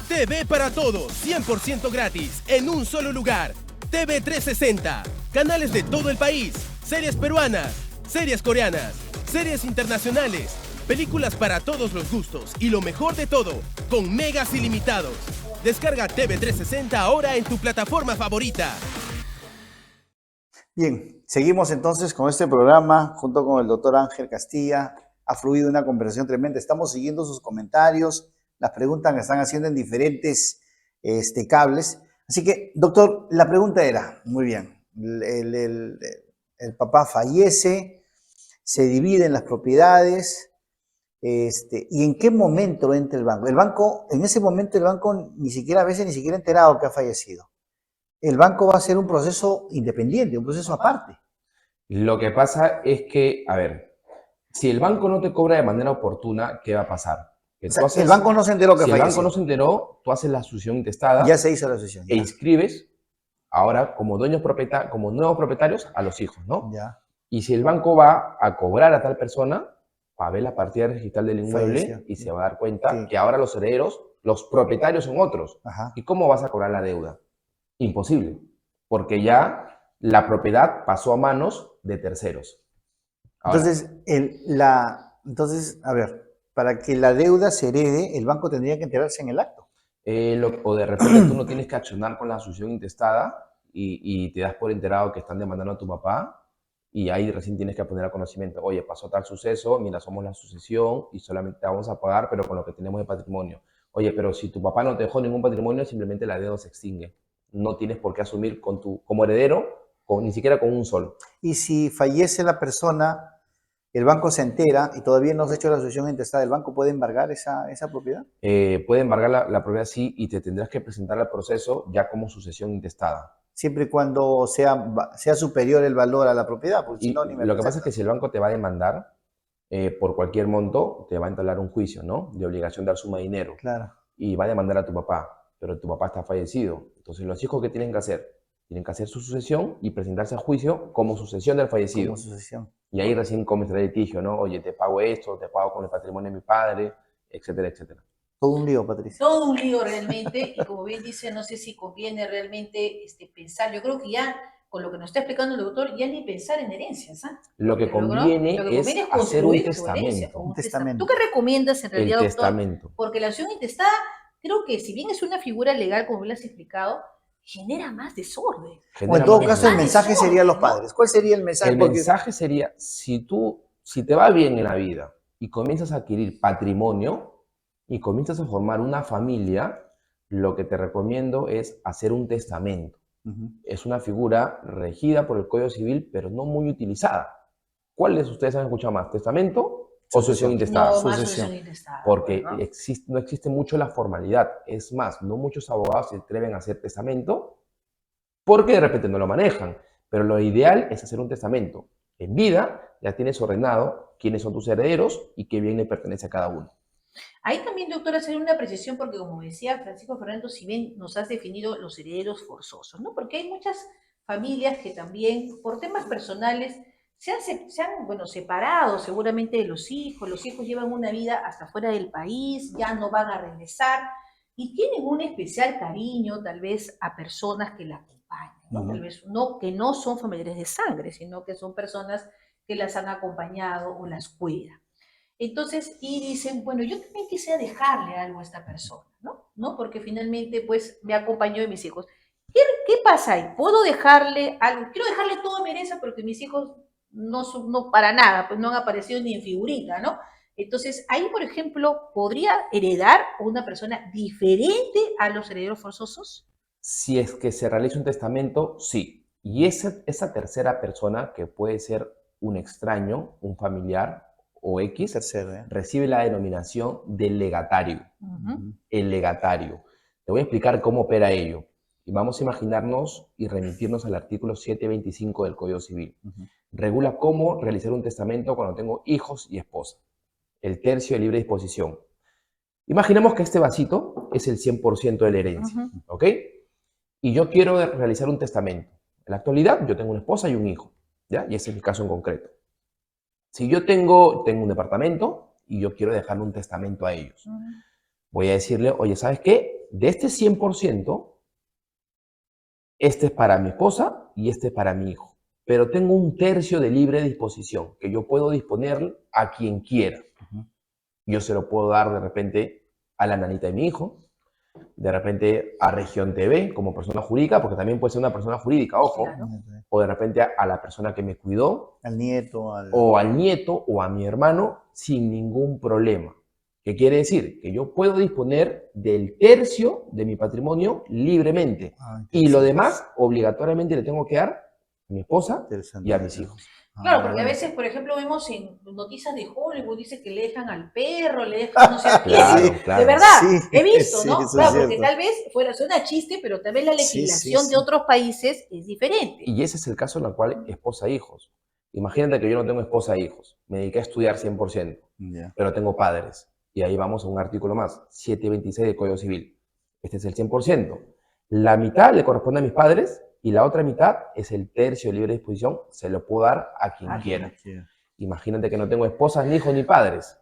TV para todos, 100% gratis, en un solo lugar. TV 360, canales de todo el país, series peruanas, series coreanas, series internacionales, películas para todos los gustos y lo mejor de todo, con megas ilimitados. Descarga TV 360 ahora en tu plataforma favorita. Bien, seguimos entonces con este programa junto con el doctor Ángel Castilla. Ha fluido una conversación tremenda. Estamos siguiendo sus comentarios, las preguntas que están haciendo en diferentes cables. Así que, doctor, la pregunta era, muy bien, el papá fallece, se dividen las propiedades, ¿y en qué momento entra el banco? El banco, en ese momento el banco ni siquiera, a veces ni siquiera enterado que ha fallecido. El banco va a hacer un proceso independiente, un proceso aparte. Lo que pasa es que, a ver, si el banco no te cobra de manera oportuna, ¿qué va a pasar? Que O sea, el banco no se enteró que falleció. Si el banco no se enteró, tú haces la sucesión intestada. Ya se hizo la sucesión. E inscribes ahora como nuevos propietarios a los hijos, ¿no? Ya. Y si el banco va a cobrar a tal persona, va a ver la partida registral del inmueble Falleció. y se va a dar cuenta Sí. que ahora los herederos, los propietarios son otros. Ajá. ¿Y cómo vas a cobrar la deuda? Imposible, porque ya la propiedad pasó a manos de terceros. Ahora, Entonces, a ver, para que la deuda se herede, el banco tendría que enterarse en el acto. o de repente tú no tienes que accionar con la sucesión intestada y te das por enterado que están demandando a tu papá y ahí recién tienes que poner a conocimiento, oye, pasó tal suceso, mira, somos la sucesión y solamente te vamos a pagar, pero con lo que tenemos de patrimonio. Oye, pero si tu papá no te dejó ningún patrimonio, simplemente la deuda se extingue. No tienes por qué asumir como heredero, ni siquiera con un sol. Y si fallece la persona, el banco se entera y todavía no se ha hecho la sucesión intestada, ¿el banco puede embargar esa propiedad? Puede embargar la propiedad, sí, y te tendrás que presentar al proceso ya como sucesión intestada. Siempre y cuando sea superior el valor a la propiedad. Porque si Y no, ni me lo que pasa es presenta. que si el banco te va a demandar por cualquier monto, te va a entablar un juicio, ¿no? De obligación de dar suma de dinero. Claro. Y va a demandar a tu papá, pero tu papá está fallecido. Entonces, los hijos, ¿qué tienen que hacer? Tienen que hacer su sucesión y presentarse a juicio como sucesión del fallecido. Como sucesión. Y ahí recién comenzará el litigio, ¿no? Oye, te pago esto, te pago con el patrimonio de mi padre, etcétera, etcétera. Todo un lío, Patricia. Todo un lío realmente, y como bien dice, no sé si conviene realmente pensar, yo creo que ya, con lo que nos está explicando el doctor, ya ni pensar en herencias, ¿ah? Lo que conviene es hacer un construir tu testamento. herencia, con Un testamento. ¿Tú qué recomiendas en El realidad, doctor? testamento. Porque la acción intestada, creo que si bien es una figura legal, como bien lo has explicado, genera más desorden. O Genera en todo más caso, el desorden. mensaje sería a los padres. ¿Cuál sería el mensaje? El mensaje sería, si te va bien en la vida y comienzas a adquirir patrimonio y comienzas a formar una familia, lo que te recomiendo es hacer un testamento. Ujú. Es una figura regida por el Código Civil, pero no muy utilizada. ¿Cuáles de ustedes han escuchado más? ¿Testamento o sucesión intestada? No, más Sucesión. sucesión intestada. Porque ¿no? no existe mucho la formalidad. Es más, no muchos abogados se atreven a hacer testamento porque de repente no lo manejan. Pero lo ideal es hacer un testamento. En vida ya tienes ordenado quiénes son tus herederos y qué bien le pertenece a cada uno. Ahí también, doctora, hacer una precisión, porque como decía Francisco Fernando, si bien nos has definido los herederos forzosos, ¿no? Porque hay muchas familias que también, por temas personales, bueno, separado seguramente de los hijos llevan una vida hasta fuera del país, ya no van a regresar, y tienen un especial cariño tal vez a personas que la acompañan, ¿no? Tal vez no, que no son familiares de sangre, sino que son personas que las han acompañado o las cuidan. Entonces, y dicen, bueno, yo también quisiera dejarle algo a esta persona, ¿no? ¿No? Porque finalmente, pues, me acompañó de mis hijos. ¿Qué pasa ahí? ¿Puedo dejarle algo? Quiero dejarle toda mi herencia porque mis hijos no para nada, pues no han aparecido ni en figurita, ¿no? Entonces, ahí, por ejemplo, ¿podría heredar una persona diferente a los herederos forzosos? Si es que se realiza un testamento, sí. Y esa tercera persona, que puede ser un extraño, un familiar o X, Tercero, recibe la denominación de legatario. El legatario. Te voy a explicar cómo opera ello. Y vamos a imaginarnos y remitirnos al artículo 725 del Código Civil. Regula cómo realizar un testamento cuando tengo hijos y esposa. El tercio de libre disposición. Imaginemos que este vasito es el 100% de la herencia, ¿ok? Y yo quiero realizar un testamento. En la actualidad yo tengo una esposa y un hijo, ¿ya? Y ese es mi caso en concreto. Si yo tengo un departamento y yo quiero dejarle un testamento a ellos, voy a decirle, oye, ¿sabes qué? De este 100%, este es para mi esposa y este es para mi hijo. Pero tengo un tercio de libre disposición que yo puedo disponer a quien quiera. Yo se lo puedo dar de repente a la nanita de mi hijo, de repente a Región TV como persona jurídica, porque también puede ser una persona jurídica, ojo, Claro. o de repente a la persona que me cuidó, al nieto, o al nieto o a mi hermano sin ningún problema. ¿Qué quiere decir? Que yo puedo disponer del tercio de mi patrimonio libremente y lo demás obligatoriamente le tengo que dar a mi esposa y a mis hijos. Claro, porque a veces, por ejemplo, vemos en noticias de Hollywood, dice que le dejan al perro, le dejan no sé a quién. Claro, Sí, claro. de verdad, Sí, he visto, sí, ¿no? eso es Claro, porque cierto. tal vez suena chiste, pero tal vez la Sí, legislación sí. de otros países es diferente. Y ese es el caso en el cual esposa e hijos. Imagínate que yo no tengo esposa e hijos, me dediqué a estudiar 100%, pero tengo padres. Y ahí vamos a un artículo más, 726 del Código Civil. Este es el 100%. La mitad le corresponde a mis padres y la otra mitad es el tercio de libre disposición, se lo puedo dar a quien quiera. Imagínate que no tengo esposas, ni hijos, ni padres.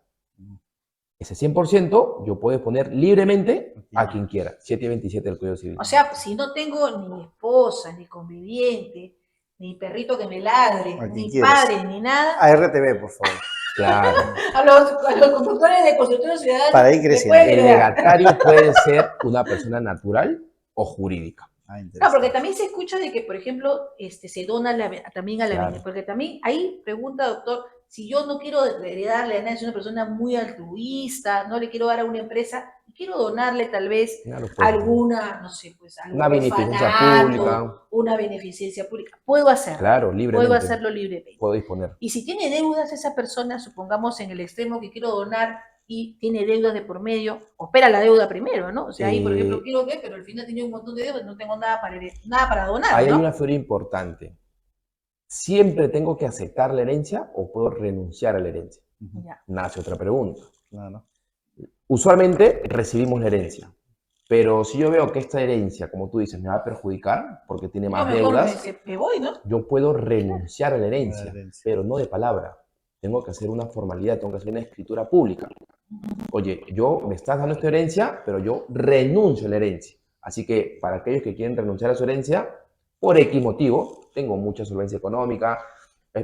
Ese 100% yo puedo disponer libremente a quien quiera. 727 del Código Civil. O sea, si no tengo ni esposa, ni conviviente, ni perrito que me ladre, ¿A quién ni quieres? padre, ni nada, A RTV, por favor. Claro. a los conductores de constructores ciudadanos Para ir me creciendo. pueden El heredar. legatario puede ser una persona natural o jurídica. No, porque también se escucha de que, por ejemplo, se dona también a la Claro. vejez, porque también ahí pregunta, doctor, si yo no quiero heredarle a nadie, soy una persona muy altruista, no le quiero dar a una empresa, quiero donarle tal vez Claro, pues, alguna, no sé, pues algún una beneficencia orfanato, pública. una beneficencia pública. Puedo hacerlo. Claro, libremente. Puedo hacerlo libremente. Puedo disponer. Y si tiene deudas esa persona, supongamos en el extremo que quiero donar y tiene deudas de por medio, opera la deuda primero, ¿no? O sea, ahí, por ejemplo, quiero que, pero al final tenía un montón de deudas, no tengo nada para donar, Ahí ¿no? hay una figura importante. ¿Siempre tengo que aceptar la herencia o puedo renunciar a la herencia? Ya. Nace otra pregunta. Claro. Usualmente recibimos la herencia, pero si yo veo que esta herencia, como tú dices, me va a perjudicar porque tiene más Yo mejor deudas, me voy, ¿no? yo puedo renunciar a la herencia, A la herencia. pero no de palabra. Tengo que hacer una formalidad, tengo que hacer una escritura pública. Oye, me estás dando esta herencia, pero yo renuncio a la herencia. Así que para aquellos que quieren renunciar a su herencia, por X motivo, tengo mucha solvencia económica,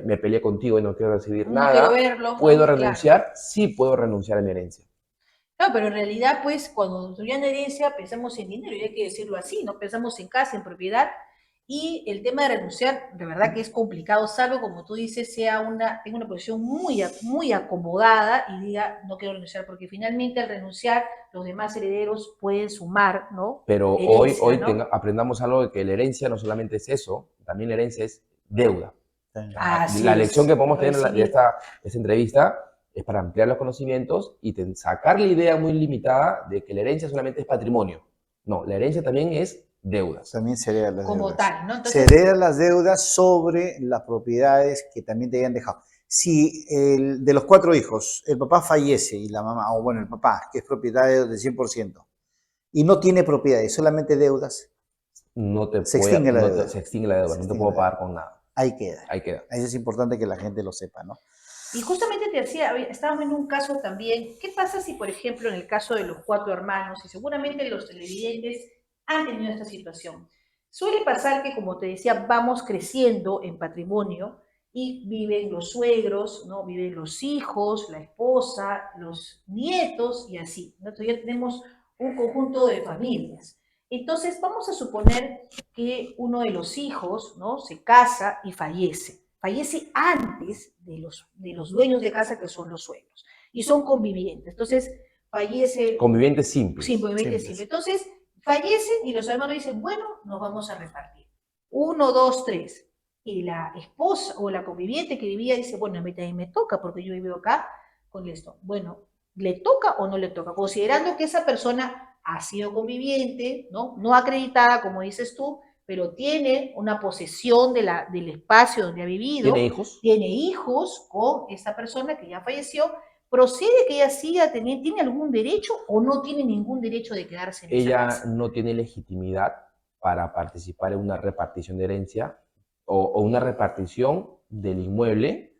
me peleé contigo y no quiero recibir No nada, quiero verlo. ¿puedo Claro. renunciar? Sí puedo renunciar a mi herencia. Claro, pero en realidad, pues, cuando nos en herencia, pensamos en dinero, y hay que decirlo así, ¿no? Pensamos en casa, en propiedad, y el tema de renunciar, de verdad que es complicado, salvo, como tú dices, tenga una posición muy acomodada y diga, no quiero renunciar, porque finalmente al renunciar, los demás herederos pueden sumar, ¿no? Pero Herencia, hoy ¿no? aprendamos algo de que la herencia no solamente es eso, también la herencia es deuda. Así La es, lección que podemos tener de recibir. esta entrevista es para ampliar los conocimientos y sacar la idea muy limitada de que la herencia solamente es patrimonio. No, la herencia también es deudas. También se heredan las Como deudas. tal, ¿no? Se Entonces, heredan las deudas sobre las propiedades que también te hayan dejado. Si de los 4 hijos, el papá fallece y la mamá, o bueno, el papá, que es propietario del 100%, y no tiene propiedades, solamente deudas, se extingue la deuda. Se extingue la deuda, Se no te extingue puedo la pagar con nada. Ahí queda. Ahí queda. Eso es importante que la gente lo sepa, ¿no? Y justamente te decía, estábamos en un caso también, ¿qué pasa si, por ejemplo, en el caso de los 4 hermanos, y seguramente los televidentes han tenido esta situación? Suele pasar que, como te decía, vamos creciendo en patrimonio y viven los suegros, ¿no? Viven los hijos, la esposa, los nietos y así, ¿no? Entonces ya tenemos un conjunto de familias. Entonces, vamos a suponer que uno de los hijos, ¿no? Se casa y fallece. Fallece antes de los dueños de casa, que son los suegros, y son convivientes. Entonces, fallece... Convivientes simples. Sí, convivientes simples. Entonces, fallecen y los hermanos dicen, bueno, nos vamos a repartir. 1, 2, 3. Y la esposa o la conviviente que vivía dice, bueno, a mí también me toca porque yo vivo acá con esto. Bueno, ¿le toca o no le toca? Considerando que esa persona ha sido conviviente, ¿no? No acreditada, como dices tú, pero tiene una posesión del espacio donde ha vivido. ¿Tiene hijos? Tiene hijos con esta persona que ya falleció. ¿Procede que ella siga teniendo, tiene algún derecho o no tiene ningún derecho de quedarse en esa casa? Ella no tiene legitimidad para participar en una repartición de herencia o una repartición del inmueble,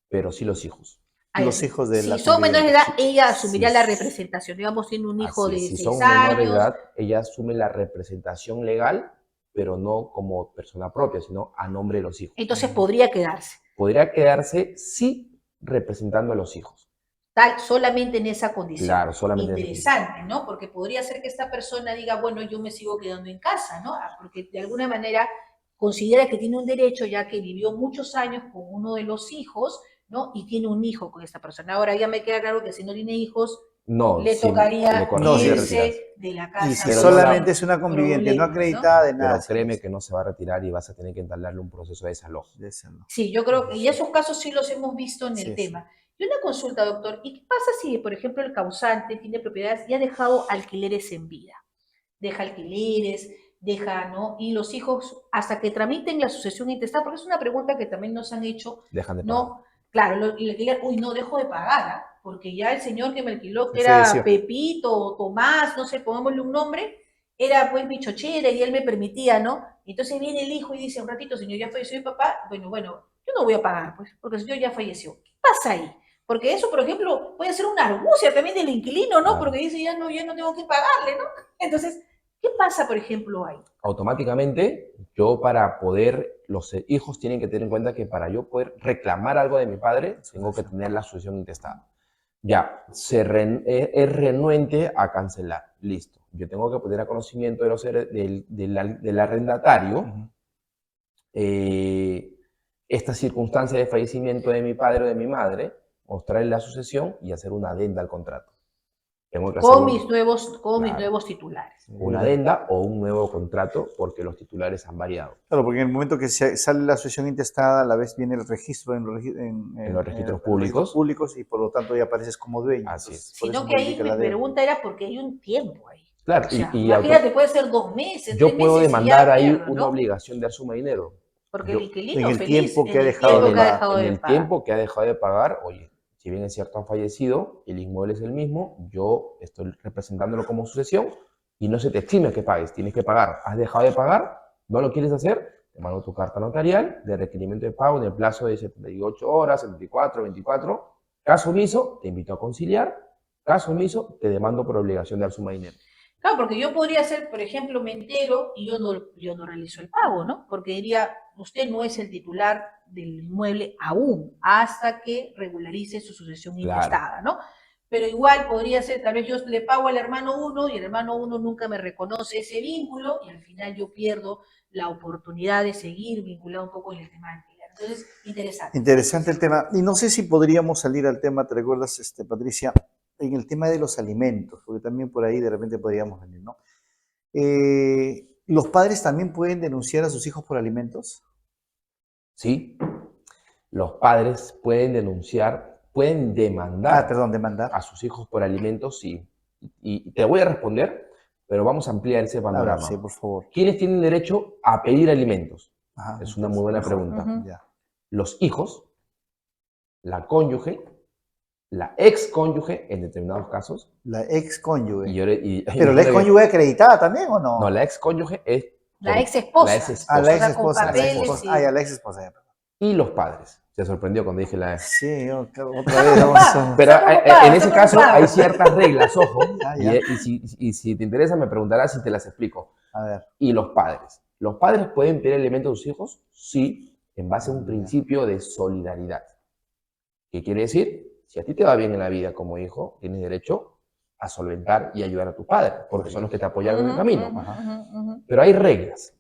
pero sí los hijos. Los hijos de la Si son menores de edad, ella asumiría Sí. la representación. Digamos, tiene un hijo Así de es, si 6 son menores de años. edad, ella asume la representación legal, pero no como persona propia, sino a nombre de los hijos. Entonces podría quedarse. Podría quedarse sí representando a los hijos. Tal, solamente en esa condición. Claro, solamente en esa Interesante, ¿no? Porque podría ser que esta persona diga, bueno, yo me sigo quedando en casa, ¿no? Porque de alguna manera considera que tiene un derecho, ya que vivió muchos años con uno de los hijos, ¿no? Y tiene un hijo con esta persona. Ahora ya me queda claro que si no tiene hijos, No, le sí, tocaría le corresponde irse retirarse. de la casa. Y si Pero solamente no es una conviviente, no problema, acreditada de nada. Pero créeme que no se va a retirar y vas a tener que entablarle un proceso de desalojo. De eso no. Sí, yo creo que y esos casos sí los hemos visto en el Sí, tema. Y una consulta, doctor, ¿y qué pasa si, por ejemplo, el causante tiene propiedades y ha dejado alquileres en vida? Deja alquileres, deja, ¿no? Y los hijos, hasta que tramiten la sucesión intestada, porque es una pregunta que también nos han hecho, Dejan de pagar. ¿no? Claro, el alquiler, uy, no, dejo de pagar, ¿ah? Porque ya el señor que me alquiló, que Se era falleció. Pepito o Tomás, no sé, pongámosle un nombre, era pues mi chochera y él me permitía, ¿no? Entonces viene el hijo y dice, un ratito, señor, ya falleció mi papá, bueno, yo no voy a pagar, pues, porque el señor ya falleció. ¿Qué pasa ahí? Porque eso, por ejemplo, puede ser una argucia también del inquilino, ¿no? Claro. Porque dice, ya no tengo que pagarle, ¿no? Entonces, ¿qué pasa, por ejemplo, ahí? Automáticamente, yo para poder, los hijos tienen que tener en cuenta que para yo poder reclamar algo de mi padre, tengo que tener la sucesión intestada. Ya, es renuente a cancelar. Listo. Yo tengo que poner a conocimiento de del arrendatario esta circunstancia de fallecimiento de mi padre o de mi madre, mostrarle la sucesión y hacer una adenda al contrato. Tengo que hacer Con mis nuevos titulares. una adenda o un nuevo contrato porque los titulares han variado. Claro, porque en el momento que sale la sucesión intestada, a la vez viene el registro en los registros públicos. Y por lo tanto ya apareces como dueño. Así es. Por Sino eso que ahí modifica mi la deuda. pregunta era porque hay un tiempo ahí. Claro, O sea, y imagínate, puede ser 2 meses, yo 3 puedo meses y demandar ya ahí pierdo, una ¿no? obligación de dar suma de dinero. Porque yo- el inquilino en el feliz, tiempo que ha en el dejado tiempo de que ha pagar. dejado En de el pagar. tiempo que ha dejado de pagar, oye, si bien es cierto han fallecido, el inmueble es el mismo, yo estoy representándolo como sucesión y no se te exime que pagues, tienes que pagar. ¿Has dejado de pagar? ¿No lo quieres hacer? Te mando tu carta notarial de requerimiento de pago en el plazo de 78 horas, 74, 24. Caso omiso, te invito a conciliar. Caso omiso, te demando por obligación de dar suma de dinero. Claro, porque yo podría ser, por ejemplo, me entero y yo no realizo el pago, ¿no? Porque diría, usted no es el titular del inmueble aún, hasta que regularice su sucesión Claro. intestada, ¿no? Pero igual podría ser, tal vez yo le pago al hermano 1 y el hermano 1 nunca me reconoce ese vínculo y al final yo pierdo la oportunidad de seguir vinculado un poco en el tema alquiler. Entonces, interesante. Interesante el tema. Y no sé si podríamos salir al tema, ¿te recuerdas, Patricia? En el tema de los alimentos, porque también por ahí de repente podríamos venir, ¿no? ¿Los padres también pueden denunciar a sus hijos por alimentos? ¿Sí? Los padres pueden denunciar, pueden demandar Demandar. a sus hijos por alimentos, sí. Y te voy a responder, pero vamos a ampliar ese panorama. Sí, por favor. ¿Quiénes tienen derecho a pedir alimentos? Ajá, Es una muy buena mejor. pregunta. Ujú. Ya. Los hijos, la cónyuge, la ex cónyuge en determinados casos. La ex cónyuge. Pero ¿Pero la ex cónyuge acreditada también o no? No, la ex cónyuge es La ex esposa. La ex esposa. Ah, la O ex sea, con esposa. papeles y- Ah, ya, la ex esposa. Ya. y los padres. Se sorprendió cuando dije la ex. Sí, otra vez vamos a... Pero Está en preocupado, ese está caso preocupado. hay ciertas reglas, ojo. Ya. Y si te interesa me preguntarás si te las explico. A ver. Y los padres. ¿Los padres pueden pedir alimentos a sus hijos? Sí, en base a un principio de solidaridad. ¿Qué quiere decir? Si a ti te va bien en la vida como hijo, tienes derecho a solventar y ayudar a tu padre, porque son los que te apoyaron en el camino. Pero hay reglas.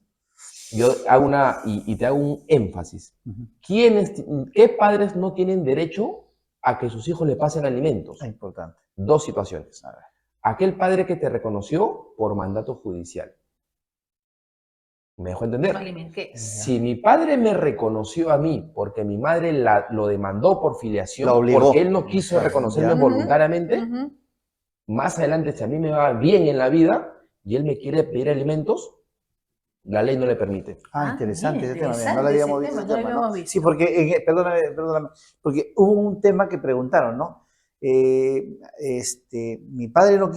Yo hago y te hago un énfasis. ¿Qué padres no tienen derecho a que sus hijos le pasen alimentos? Es importante. Dos situaciones. Aquel padre que te reconoció por mandato judicial. ¿Me dejó entender? No alimenté. Si mi padre me reconoció a mí porque mi madre lo demandó por filiación, La obligó. porque él no quiso reconocerme Ya. voluntariamente, Ujú. más adelante, si a mí me va bien en la vida y él me quiere pedir alimentos, la ley no le permite. Ah, Ah, interesante bien, ese tema. interesante No lo habíamos ese visto. tema, ese no lo tema, habíamos visto. Sí, porque, perdóname, porque hubo un tema que preguntaron, ¿no? Mi padre no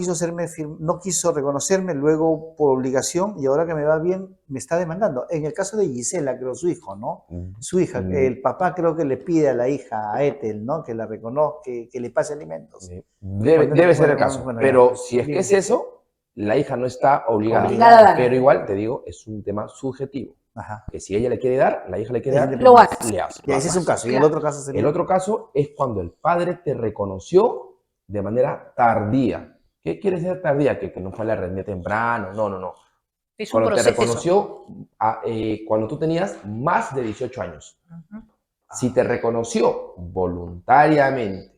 quiso reconocerme, luego por obligación, y ahora que me va bien, me está demandando. En el caso de Gisela, creo, su hijo, ¿no? Su hija, el papá creo que le pide a la hija, a Ethel, ¿no? Que la reconozca, que le pase alimentos. Debe ser el caso. Bueno, Pero ya. si es que Bien. es eso, la hija no está obligada. Obligada a darle. Pero igual, te digo, es un tema subjetivo. Ajá. Que si ella le quiere dar, la hija le quiere dar, Lo hace. le hace. Ya, ese es un caso. Y el Claro. otro caso sería... El otro caso es cuando el padre te reconoció de manera tardía. ¿Qué quiere decir tardía? Que no fue a la rendía temprano. No. Es un Cuando te proceso. reconoció cuando tú tenías más de 18 años. Ujú. Si te reconoció voluntariamente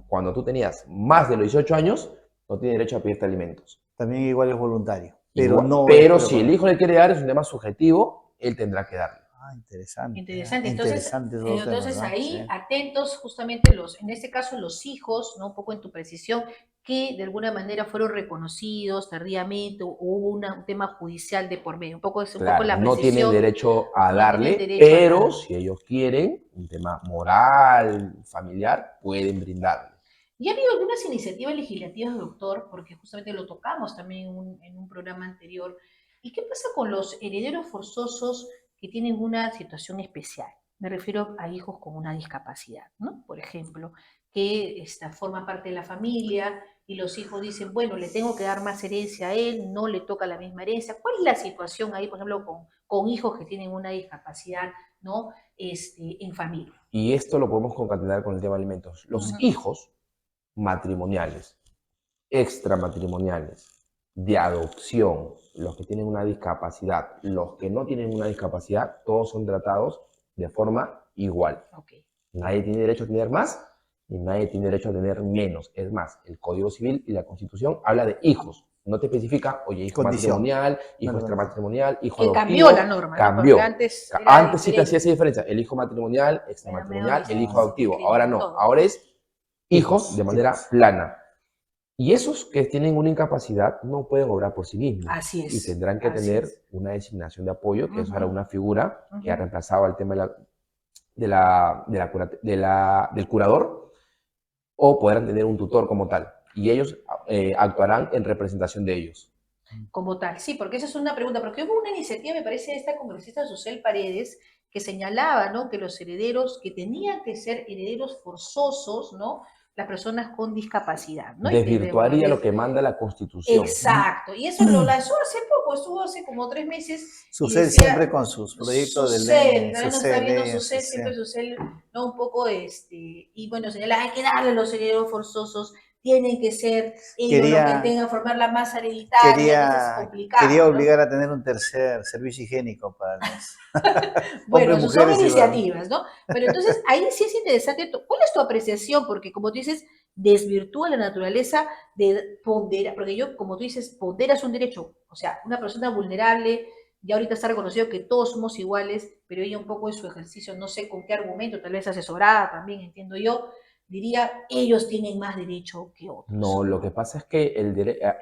cuando tú tenías más de los 18 años, no tiene derecho a pedirte alimentos. También igual es voluntario. Pero Igual, no... pero si el hijo le quiere dar, es un tema subjetivo, él tendrá que darle. Ah, interesante. Interesante. Interesante esos dos Entonces temas, ¿no? ahí Sí. atentos justamente en este caso los hijos, ¿no? Un poco en tu precisión, que de alguna manera fueron reconocidos tardíamente o hubo un tema judicial de por medio. Un poco es un poco la No precisión. tienen derecho a no darle, tienen derecho a pero darle. si ellos quieren, un tema moral, familiar, pueden brindarle. Y ha habido algunas iniciativas legislativas, doctor, porque justamente lo tocamos también en un programa anterior. ¿Y qué pasa con los herederos forzosos que tienen una situación especial? Me refiero a hijos con una discapacidad, ¿no? Por ejemplo, que forma parte de la familia y los hijos dicen, bueno, le tengo que dar más herencia a él, no le toca la misma herencia. ¿Cuál es la situación ahí, por ejemplo, con hijos que tienen una discapacidad, ¿no? En familia? Y esto lo podemos concatenar con el tema de alimentos. Los hijos matrimoniales, extramatrimoniales, de adopción, los que tienen una discapacidad, los que no tienen una discapacidad, todos son tratados de forma igual. Okay. Nadie tiene derecho a tener más y nadie tiene derecho a tener menos. Es más, el Código Civil y la Constitución habla de hijos. No te especifica, oye, hijo Condición. matrimonial, hijo No. extramatrimonial, hijo Que adoptivo. cambió la norma, ¿no? Cambió. Porque antes era Antes sí te diferente. hacía esa diferencia. El hijo matrimonial, extramatrimonial, medio el hijo distinto, adoptivo. distinto, Ahora no. todo. Ahora es hijos Hijos, de manera hijos. plana. Y esos que tienen una incapacidad no pueden obrar por sí mismos. Así es. Y tendrán que así tener es. una designación de apoyo, que es Ujú. ahora una figura que ha Ujú. reemplazado al tema del curador, o podrán tener un tutor como tal. Y ellos actuarán en representación de ellos. Como tal, sí, porque esa es una pregunta, porque hubo una iniciativa, me parece, de esta congresista Susel Paredes, que señalaba, ¿no?, que los herederos, que tenían que ser herederos forzosos, ¿no?, las personas con discapacidad, ¿no? Desvirtuaría lo que manda la Constitución. Exacto, y eso lo lanzó hace poco, estuvo hace como 3 meses. y Sucede decía, siempre con sus proyectos de Susel, ley. ¿no? Está viendo Susel, siempre Susel, ¿no? Un poco, y bueno, señala, hay que darle a los herederos forzosos, tienen que ser ellos los que tengan que formar la masa hereditaria, entonces es complicado. Quería ¿no? obligar a tener un tercer servicio higiénico para los Bueno, hombres, son mujeres y iniciativas, ¿no? Pero entonces ahí sí es interesante, ¿cuál es tu apreciación? Porque como tú dices, desvirtúa la naturaleza de ponderar, porque yo, como tú dices, ponderas un derecho, o sea, una persona vulnerable, ya ahorita está reconocido que todos somos iguales, pero ella un poco en su ejercicio, no sé con qué argumento, tal vez asesorada también, entiendo yo, diría, ellos tienen más derecho que otros. No, lo que pasa es que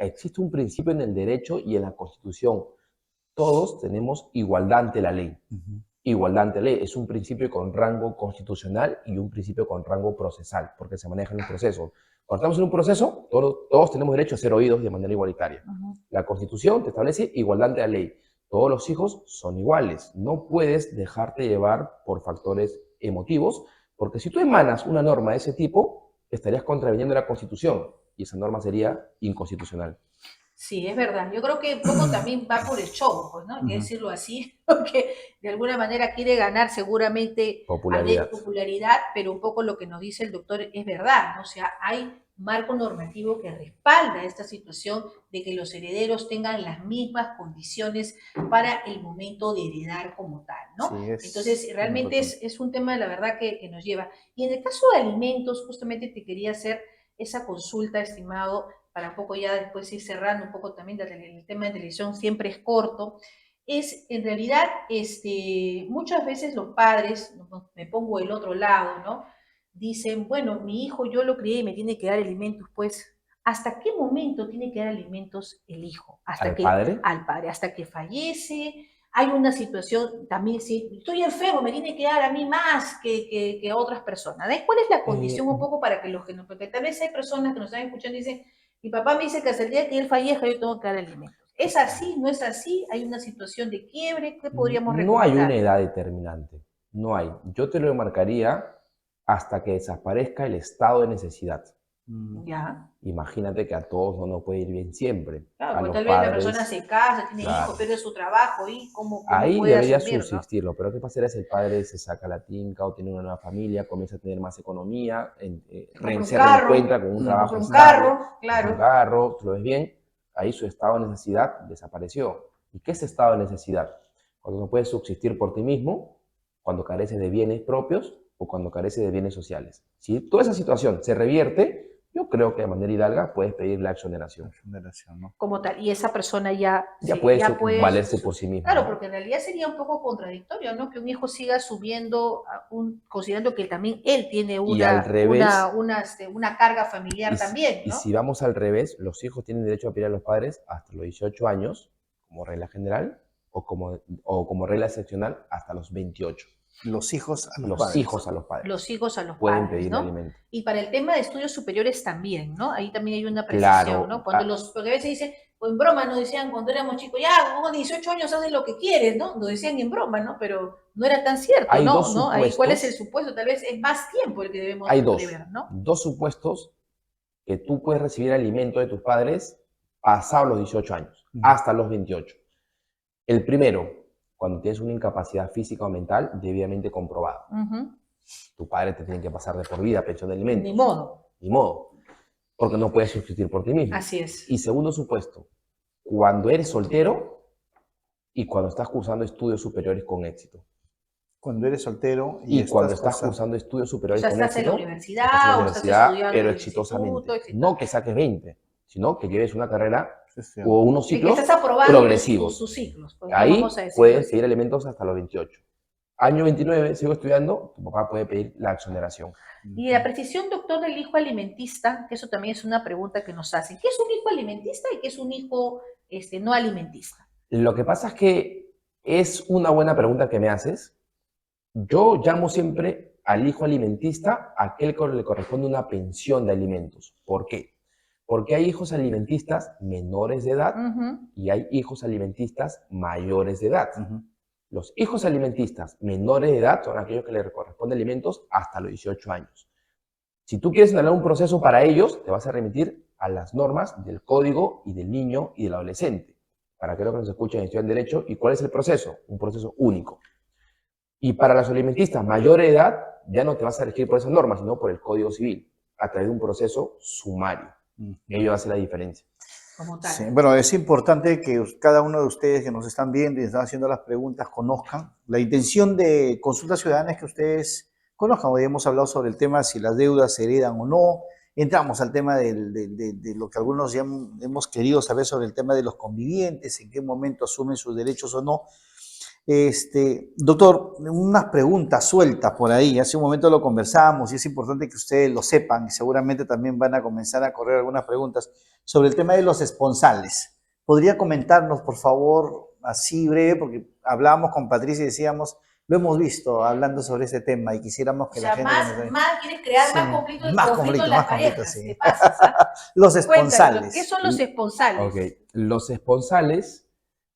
existe un principio en el derecho y en la Constitución. Todos tenemos igualdad ante la ley. igualdad ante ley. Es un principio con rango constitucional y un principio con rango procesal, porque se maneja en un proceso. Cuando estamos en un proceso, todos tenemos derecho a ser oídos de manera igualitaria. La Constitución te establece igualdad ante la ley. Todos los hijos son iguales. No puedes dejarte llevar por factores emotivos, porque si tú emanas una norma de ese tipo, estarías contraviniendo la Constitución y esa norma sería inconstitucional. Sí, es verdad. Yo creo que un poco también va por el show, pues, ¿no? Hay que decirlo así, porque de alguna manera quiere ganar seguramente popularidad, pero un poco lo que nos dice el doctor es verdad, ¿no? O sea, hay marco normativo que respalda esta situación de que los herederos tengan las mismas condiciones para el momento de heredar como tal, ¿no? Sí, Entonces, realmente es un tema, la verdad, que nos lleva. Y en el caso de alimentos, justamente te quería hacer esa consulta, estimado, para un poco ya después ir cerrando un poco también el tema de televisión, siempre es corto, es en realidad, muchas veces los padres, me pongo del otro lado, ¿no? Dicen, bueno, mi hijo yo lo crié y me tiene que dar alimentos, pues, ¿hasta qué momento tiene que dar alimentos el hijo? ¿Al padre? Al padre, hasta que fallece. Hay una situación también, si estoy enfermo, me tiene que dar a mí más que a otras personas. ¿Ves? ¿Cuál es la condición un poco para que los que nos, porque tal vez hay personas que nos están escuchando y dicen, mi papá me dice que hasta el día que él fallezca yo tengo que dar alimentos? ¿Es así? ¿No es así? ¿Hay una situación de quiebre? ¿Qué podríamos No hay recomendar? una edad determinante, no hay. Yo te lo marcaría hasta que desaparezca el estado de necesidad. Ya. Imagínate que a todos no nos puede ir bien siempre. Claro, A porque los tal vez la padres, persona se casa, tiene claro. hijos, pierde su trabajo y cómo Ahí puede debería asumir, ¿no? subsistirlo, pero ¿qué pasaría si el padre se saca la tinca o tiene una nueva familia, comienza a tener más economía, Compra un se carro, reencuentra con un trabajo compra un estable, carro, compra claro. un carro, ¿tú lo ves bien? Ahí su estado de necesidad desapareció. ¿Y qué es estado de necesidad? Cuando no puedes subsistir por ti mismo, cuando careces de bienes propios o cuando careces de bienes sociales. Si toda esa situación se revierte, yo creo que de manera hidalga puedes pedir la exoneración. ¿no? Como tal, y esa persona ya Puede puede valerse por sí misma. Claro, ¿no? porque en realidad sería un poco contradictorio, ¿no? Que un hijo siga subiendo, considerando que también él tiene Y al revés, una carga familiar también, y ¿no? si vamos al revés, los hijos tienen derecho a pedir a los padres hasta los 18 años, como regla general, o como regla excepcional hasta los 28. Los hijos a los Los padres. hijos a los padres. Los hijos a los pueden padres, pedir ¿no? alimento. Y para el tema de estudios superiores también, ¿no? Ahí también hay una precisión, Claro. ¿no? Porque a veces dicen, o en broma nos decían cuando éramos chicos, ya, con 18 años haces lo que quieres, ¿no? Nos decían en broma, ¿no? Pero no era tan cierto, Hay ¿no? dos ¿no? Ahí, ¿cuál es el supuestos. supuesto? Tal vez es más tiempo el que debemos Hay prever, ¿no? dos supuestos que tú puedes recibir alimento de tus padres pasados los 18 años, hasta los 28. El primero, cuando tienes una incapacidad física o mental debidamente comprobada. Tu padre te tiene que pasar de por vida pensión de alimentos. Ni modo. Ni modo. Porque no puedes subsistir por ti mismo. Así es. Y segundo supuesto, cuando eres soltero y cuando estás cursando estudios superiores con éxito. Cuando eres soltero y cuando estás cursando estudios superiores con estás éxito. En la universidad, estás estudiando pero exitosamente. No que saques 20, sino que lleves una carrera o unos ciclos que estás aprobando progresivos. Sus ciclos. Pues, ahí puedes pedir alimentos hasta los 28. Año 29, sigo estudiando, tu papá puede pedir la exoneración. Y la precisión, doctor, del hijo alimentista, que eso también es una pregunta que nos hacen. ¿Qué es un hijo alimentista y qué es un hijo no alimentista? Lo que pasa es que es una buena pregunta que me haces. Yo llamo siempre al hijo alimentista a aquel que le corresponde una pensión de alimentos. ¿Por qué? Porque hay hijos alimentistas menores de edad y hay hijos alimentistas mayores de edad. Los hijos alimentistas menores de edad son aquellos que le corresponden alimentos hasta los 18 años. Si tú quieres instalar un proceso para ellos, te vas a remitir a las normas del Código y del niño y del adolescente. Para aquellos que nos escuchen y estudian Derecho, ¿y cuál es el proceso? Un proceso único. Y para los alimentistas mayores de edad, ya no te vas a regir por esas normas, sino por el Código Civil, a través de un proceso sumario. Ello hace la diferencia. Como tal. Sí, bueno, es importante que cada uno de ustedes que nos están viendo y están haciendo las preguntas conozcan. La intención de Consulta Ciudadana es que ustedes conozcan. Hoy hemos hablado sobre el tema si las deudas se heredan o no. Entramos al tema de lo que algunos ya hemos querido saber sobre el tema de los convivientes, en qué momento asumen sus derechos o no. Doctor, unas preguntas sueltas por ahí. Hace un momento lo conversamos y es importante que ustedes lo sepan y seguramente también van a comenzar a correr algunas preguntas sobre el tema de los esponsales. ¿Podría comentarnos, por favor, así breve? Porque hablábamos con Patricia y decíamos, Lo hemos visto hablando sobre este tema y quisiéramos O que la sea, gente... quieres crear Sí, más conflictos más conflicto conflicto, en las más conflicto, parejas. sí. Te pasas, ¿ah? Los Cuéntanos, esponsales. ¿qué son los esponsales? Ok, los esponsales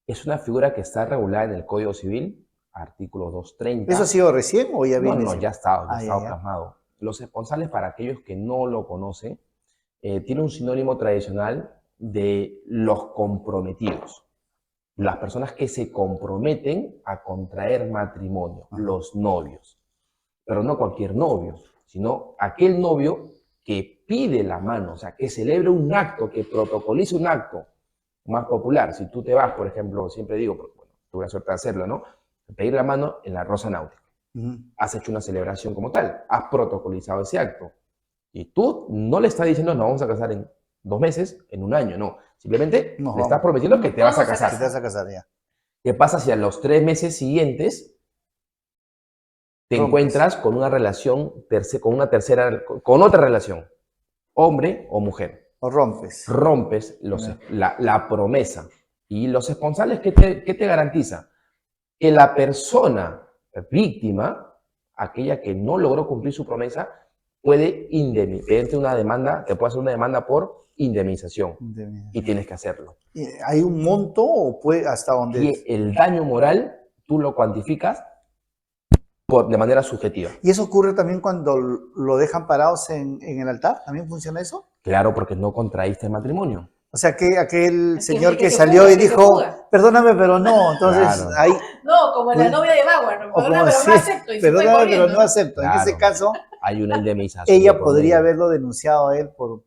es una figura que está regulada en el Código Civil, artículo 230. ¿Eso ha sido recién o ya viene? No, ya ha Ah, estado ya. plasmado. Los esponsales, para aquellos que no lo conocen, tiene un sinónimo tradicional de los comprometidos. Las personas que se comprometen a contraer matrimonio, Ajá. los novios. Pero no cualquier novio, sino aquel novio que pide la mano, o sea, que celebre un acto, que protocolice un acto más popular. Si tú te vas, por ejemplo, siempre digo, porque, bueno, tuve la suerte de hacerlo, ¿no? Pedir la mano en la rosa náutica. Ujú. Has hecho una celebración como tal, has protocolizado ese acto. Y tú no le estás diciendo, nos vamos a casar en 2 meses, en 1 año, no. Simplemente Nos le estás vamos. prometiendo que te vas a Vamos a casar. Si te vas a casar ya. ¿Qué pasa si a los 3 meses siguientes te Rompes. encuentras con una relación, con otra relación, hombre o mujer? O rompes. Rompes Ya. la promesa. Y los esponsales, ¿qué te garantiza? Que la persona víctima, aquella que no logró cumplir su promesa, puede pedirte una demanda, te puede hacer una demanda por indemnización. Y tienes que hacerlo. ¿Hay un monto o puede hasta dónde? Y el daño moral, tú lo cuantificas de manera subjetiva. ¿Y eso ocurre también cuando lo dejan parados en el altar? ¿También funciona eso? Claro, porque no contraíste el matrimonio. O sea, que aquel señor que se salió fuga, y que se dijo, fuga. perdóname, pero no. Entonces, Claro. ahí, No, como la Uy. novia de Bauer, ¿no? o como Perdóname, pero sí, no acepto. Y se fue perdóname, pero corriendo, no ¿no? acepto. En Claro. ese caso, Hay una indemnización. ella de por podría medio. haberlo denunciado a él por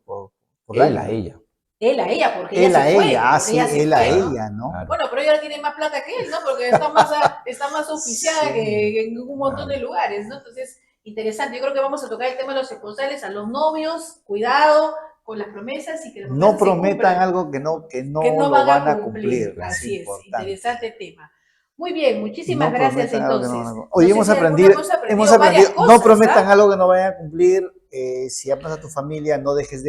Él daño. a ella. Él a ella, porque Él ella a se fue. ella, porque sí, ella se él a fue, ¿no? ella, ¿no? Claro. Bueno, pero ella tiene más plata que él, ¿no? Porque está más oficiada Sí. que en un montón de lugares, ¿no? Entonces, interesante. Yo creo que vamos a tocar el tema de los esponsales a los novios. Cuidado con las promesas y que las No promesas se prometan cumplan. algo que no Que no lo van a cumplir. Así es, importante. interesante tema. Muy bien, muchísimas No gracias prometan algo que no entonces. van a cumplir. Hoy No sé hemos si aprendido, varias no cosas, prometan ¿ah? algo que no vayan a cumplir. Si amas a tu familia, no dejes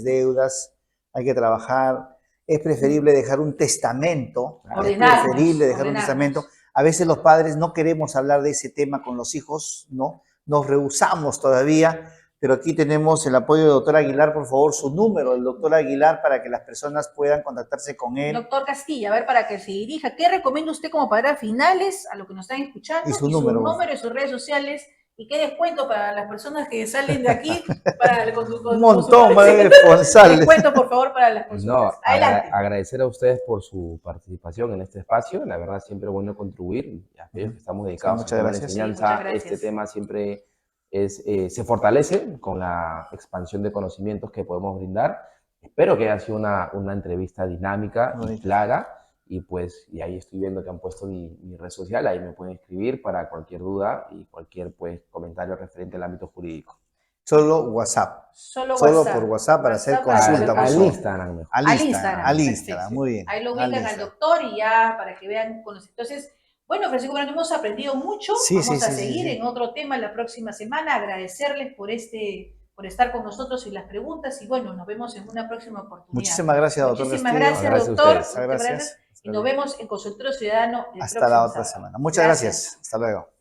deudas, hay que trabajar. Es preferible dejar un testamento, Ordenarnos, es preferible dejar un ordenarnos. testamento. A veces los padres no queremos hablar de ese tema con los hijos, ¿no? Nos rehusamos todavía, pero aquí tenemos el apoyo del doctor Aguilar, por favor, su número, el doctor Aguilar, para que las personas puedan contactarse con él. Doctor Castilla, a ver, para que se dirija, ¿qué recomienda usted como palabras finales a los que nos están escuchando? Y su número. Y sus redes sociales. ¿Y qué descuento para las personas que salen de aquí? Un montón más de responsables. Descuento, por favor, para las personas. No, Adelante. agradecer a ustedes por su participación en este espacio. La verdad, siempre es bueno contribuir. Y a aquellos que estamos dedicados muchas a la gracias. enseñanza, Sí, muchas gracias. este tema siempre se fortalece con la expansión de conocimientos que podemos brindar. Espero que haya sido una entrevista dinámica y Bonito. clara. Y ahí estoy viendo que han puesto mi red social. Ahí me pueden escribir para cualquier duda y cualquier comentario referente al ámbito jurídico. Solo WhatsApp. Solo por WhatsApp para hacer para consulta, hacer por Al favor. Instagram mejor. Al Instagram, perfecto. muy bien. Ahí lo al ubican al Instagram. doctor y ya para que vean. Entonces, bueno, Francisco, bueno, hemos aprendido mucho. Sí, Vamos a sí, seguir sí. en otro tema la próxima semana. Agradecerles por estar con nosotros y las preguntas. Y bueno, nos vemos en una próxima oportunidad. Muchísimas gracias, doctor Muchísimas Castillo. gracias, Gracias a doctor. ustedes. Muchas gracias. Y nos vemos en Consultorio Ciudadano el Hasta próximo la otra sábado. semana. Muchas gracias. Hasta luego.